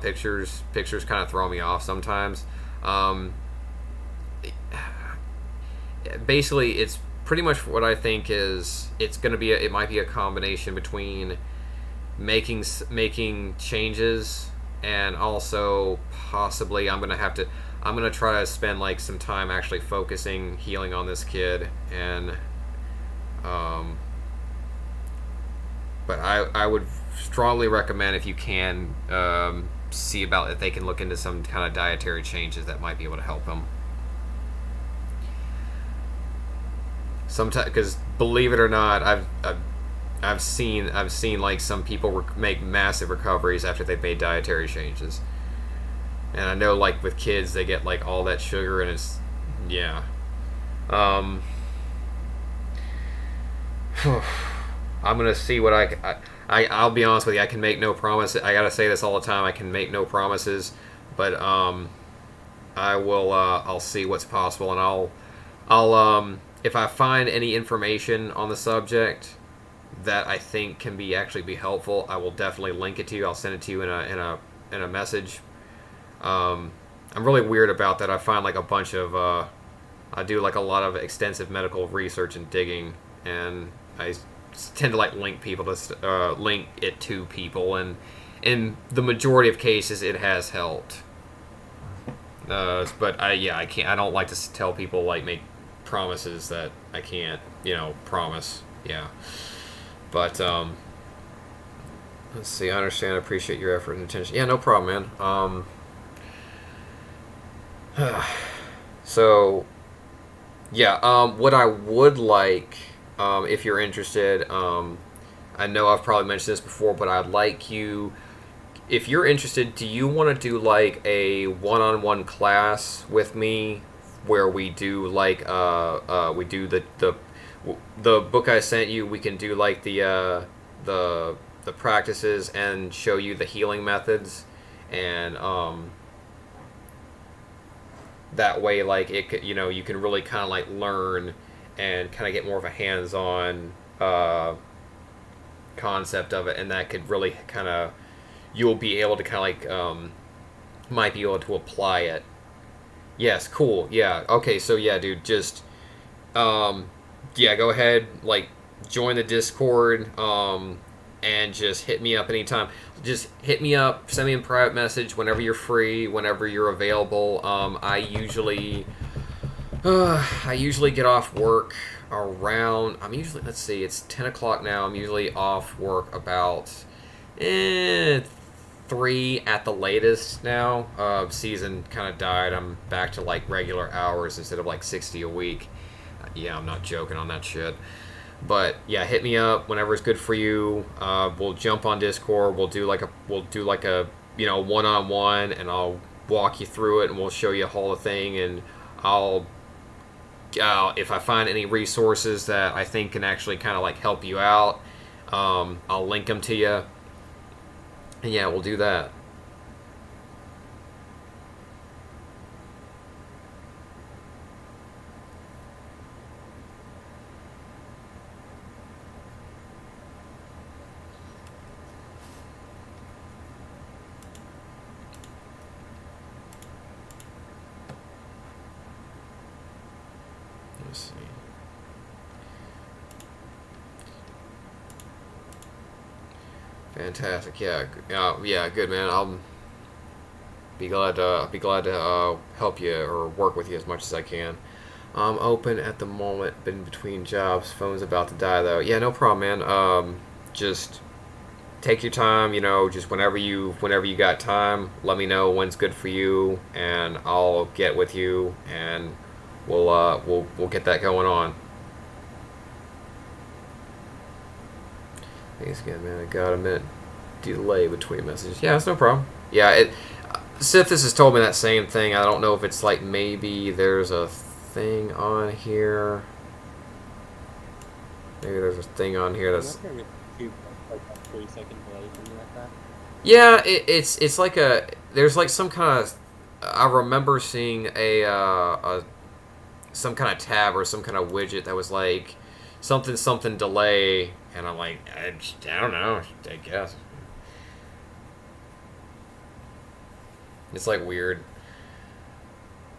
pictures. Pictures kind of throw me off sometimes. Basically, it's pretty much what I think is. It's going to be. It might be a combination between making changes, and also possibly I'm going to try to spend like some time actually focusing healing on this kid, and but I would strongly recommend, if you can, see about if they can look into some kind of dietary changes that might be able to help him. Sometimes, because believe it or not, I've seen like some people make massive recoveries after they've made dietary changes, and I know like with kids they get like all that sugar, and it's I'm gonna see what I'll be honest with you. I can make no promises. I gotta say this all the time. I can make no promises, but I will. I'll see what's possible, and I'll if I find any information on the subject that I think can actually be helpful, I will definitely link it to you. I'll send it to you in a message. I'm really weird about that. I find like a bunch of I do like a lot of extensive medical research and digging, and I tend to like link it to people, and in the majority of cases it has helped. But I can't. I don't like to tell people like make promises that I can't, promise. Yeah. But let's see. I understand. I appreciate your effort and attention. Yeah, no problem, man. So yeah. What I would like, if you're interested, I know I've probably mentioned this before, but I'd like you, if you're interested, do you want to do like a one-on-one class with me where we do like we do the book I sent you. We can do like the practices and show you the healing methods, and that way like you can really kind of like learn and kind of get more of a hands-on concept of it, and that could really kind of, you'll be able to kind of like might be able to apply it. Yes, cool. Yeah. Okay. So yeah, dude, just yeah, go ahead, like join the Discord, and just hit me up anytime. Just hit me up, send me a private message whenever you're free, whenever you're available. I usually get off work around. I'm usually, let's see, it's 10 o'clock now. I'm usually off work about 3 at the latest now. Season kind of died. I'm back to like regular hours instead of like 60 a week. Yeah, I'm not joking on that shit. But yeah, hit me up whenever it's good for you. We'll jump on Discord. We'll do like a one-on-one, and I'll walk you through it, and we'll show you a whole thing, and I'll if I find any resources that I think can actually kind of like help you out, I'll link them to you. And yeah, we'll do that. Let's see. Fantastic. Yeah. Yeah. Good, man. I'll be glad to help you or work with you as much as I can. I'm open at the moment. Been between jobs. Phone's about to die though. Yeah. No problem, man. Just take your time. Just whenever you got time, let me know when's good for you, and I'll get with you, and we'll get that going on. Thanks again, man. I got a minute delay between messages. Yeah, that's no problem. Yeah, Sithis has told me that same thing. I don't know if it's like maybe there's a thing on here. Maybe there's a thing on here that's. Like a 3-second delay, something like that. Yeah, it's like there's like some kind of. I remember seeing a some kind of tab or some kind of widget that was like something delay, and I'm like, I don't know, I guess it's like weird.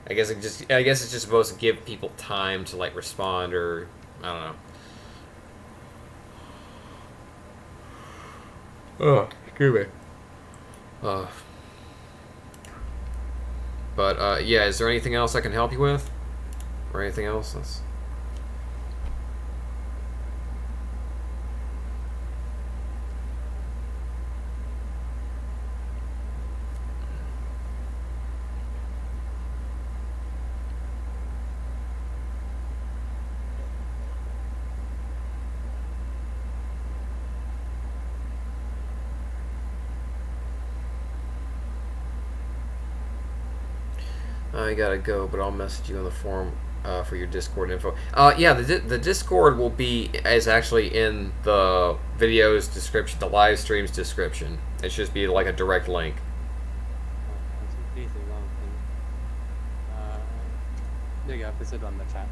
I guess it's just supposed to give people time to like respond, or I don't know. Oh, excuse me. But yeah, is there anything else I can help you with? Or anything else? I gotta go, but I'll message you on the forum for your Discord info. Yeah, the Discord is actually in the video's description, the live stream's description. It should be like a direct link. There you go. Put it on the chat.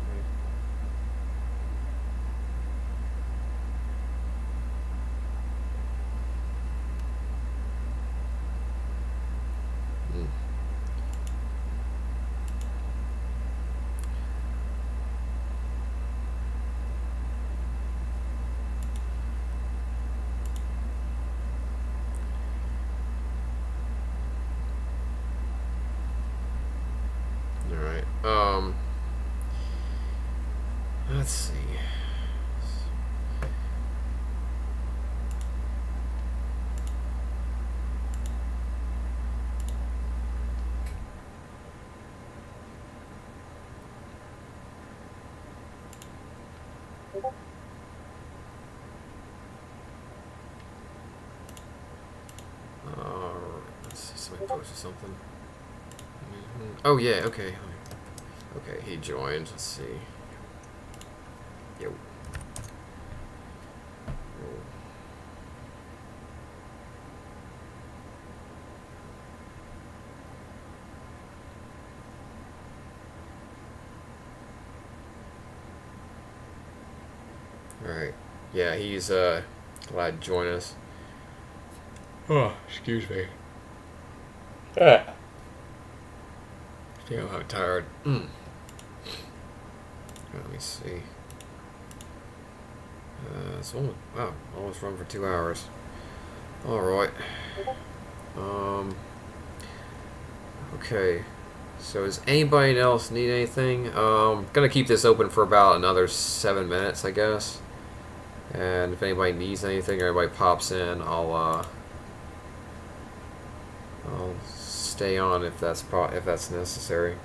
Let's see. Let's see, somebody posted something. Oh yeah, okay. Okay, he joined. Let's see. Yo. Alright. Yeah, he's glad to join us. Oh, excuse me. Damn, I'm tired. Let me see. It's only, wow, almost run for 2 hours. Alright. Okay. So does anybody else need anything? Gonna keep this open for about another 7 minutes, I guess. And if anybody needs anything or anybody pops in, I'll stay on if that's necessary.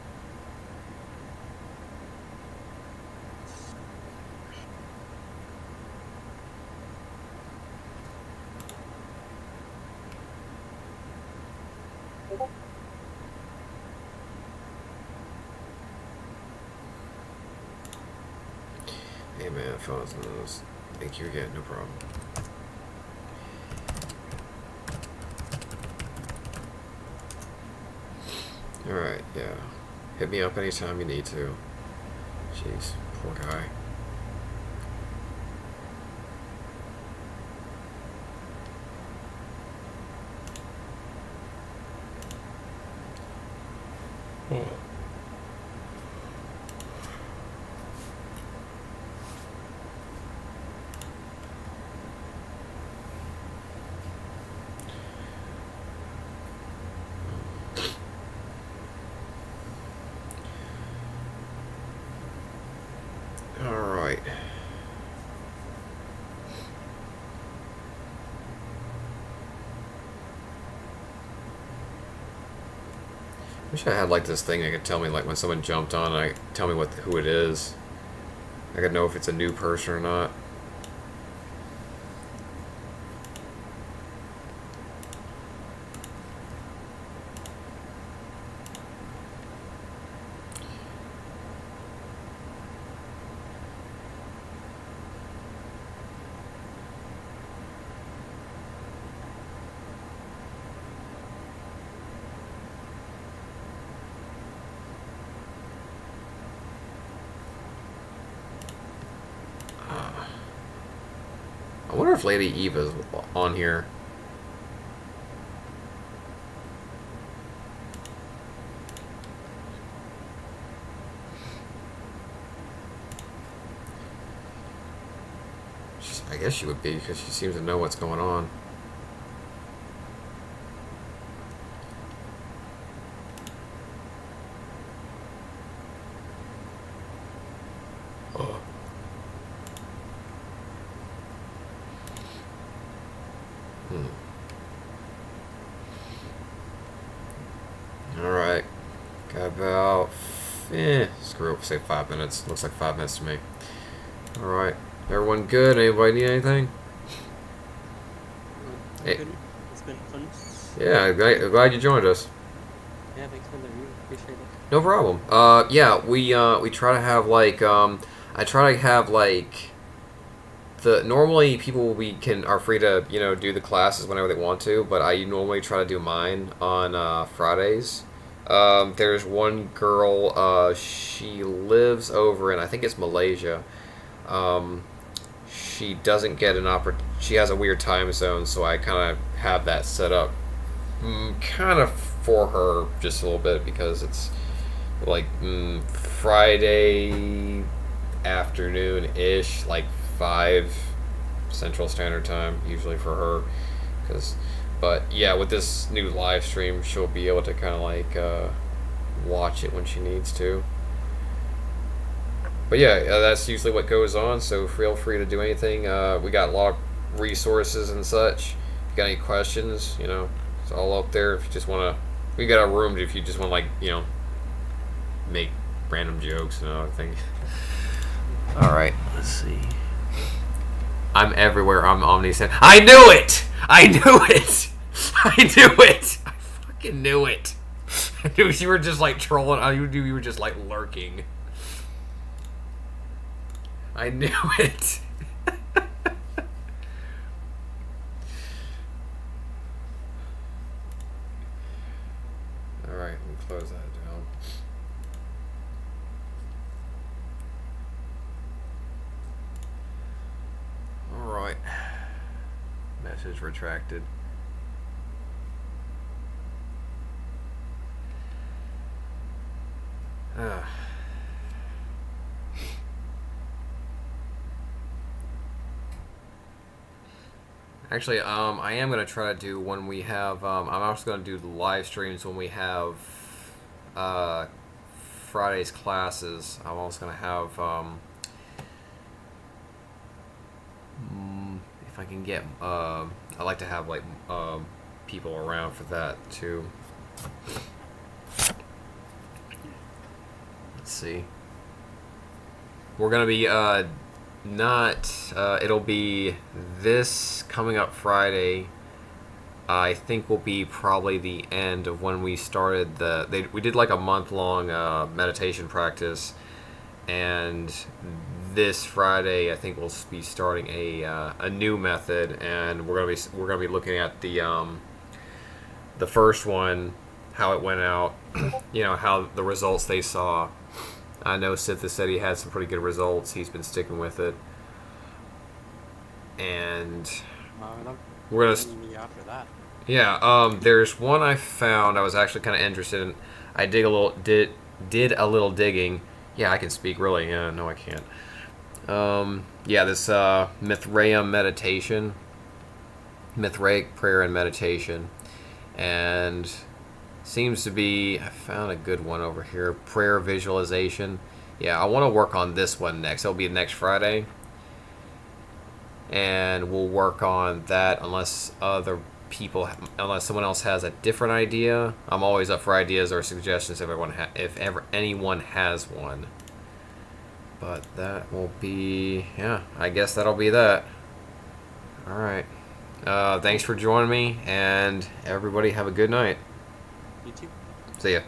Hey man, phones and those. Thank you again, no problem. Alright, yeah. Hit me up anytime you need to. Jeez, poor guy. Oh. Alright. Wish I had like this thing that could tell me like when someone jumped on and tell me who it is. I could know if it's a new person or not. I wonder if Lady Eva's on here. I guess she would be because she seems to know what's going on. Oh. Alright. Got about, screw it, say 5 minutes. Looks like 5 minutes to me. Alright. Everyone good? Anybody need anything? Hey. It's been fun. Yeah, glad you joined us. Yeah, thanks for the review. Appreciate it. No problem. Yeah, we try to have like I try to have like normally people are free to do the classes whenever they want to, but I normally try to do mine on Fridays. There's one girl, she lives over in, I think it's Malaysia. She doesn't get she has a weird time zone, so I kind of have that set up kind of for her just a little bit because it's like Friday afternoon-ish, like 5 Central Standard Time usually for her. But yeah, with this new live stream, she'll be able to kind of like watch it when she needs to. But yeah, that's usually what goes on. So feel free to do anything. We got a lot of resources and such. If you got any questions, it's all up there. If you just want to, we got a room if you just want to make random jokes and everything. All right, let's see. I'm everywhere. I'm omniscient. I knew it. I knew it. I knew it. I fucking knew it. I knew you were just like trolling. I knew you were just like lurking. I knew it. Alright, let me close that down. Alright. Message retracted. Actually, I am going to try to do when we have, I'm also going to do the live streams when we have Friday's classes. I'm also going to have, if I can get, I like to have, like, people around for that, too. Let's see. We're going to be, it'll be this coming up Friday. I think will be probably the end of when we started we did like a month-long meditation practice, and this Friday I think we'll be starting a new method, and we're gonna be looking at the first one, how it went out, how the results they saw. I know Sitha said he had some pretty good results. He's been sticking with it. And we're going to... after that. Yeah, there's one I found I was actually kind of interested in. I did a little digging. Yeah, I can speak, really. Yeah, no, I can't. Yeah, this Mithraic meditation. Mithraic prayer and meditation. And... seems to be, I found a good one over here, prayer visualization. Yeah, I want to work on this one next. It'll be next Friday. And we'll work on that unless someone else has a different idea. I'm always up for ideas or suggestions if ever anyone has one. But that will be, yeah, I guess that'll be that. All right. Thanks for joining me, and everybody have a good night. You too. See ya.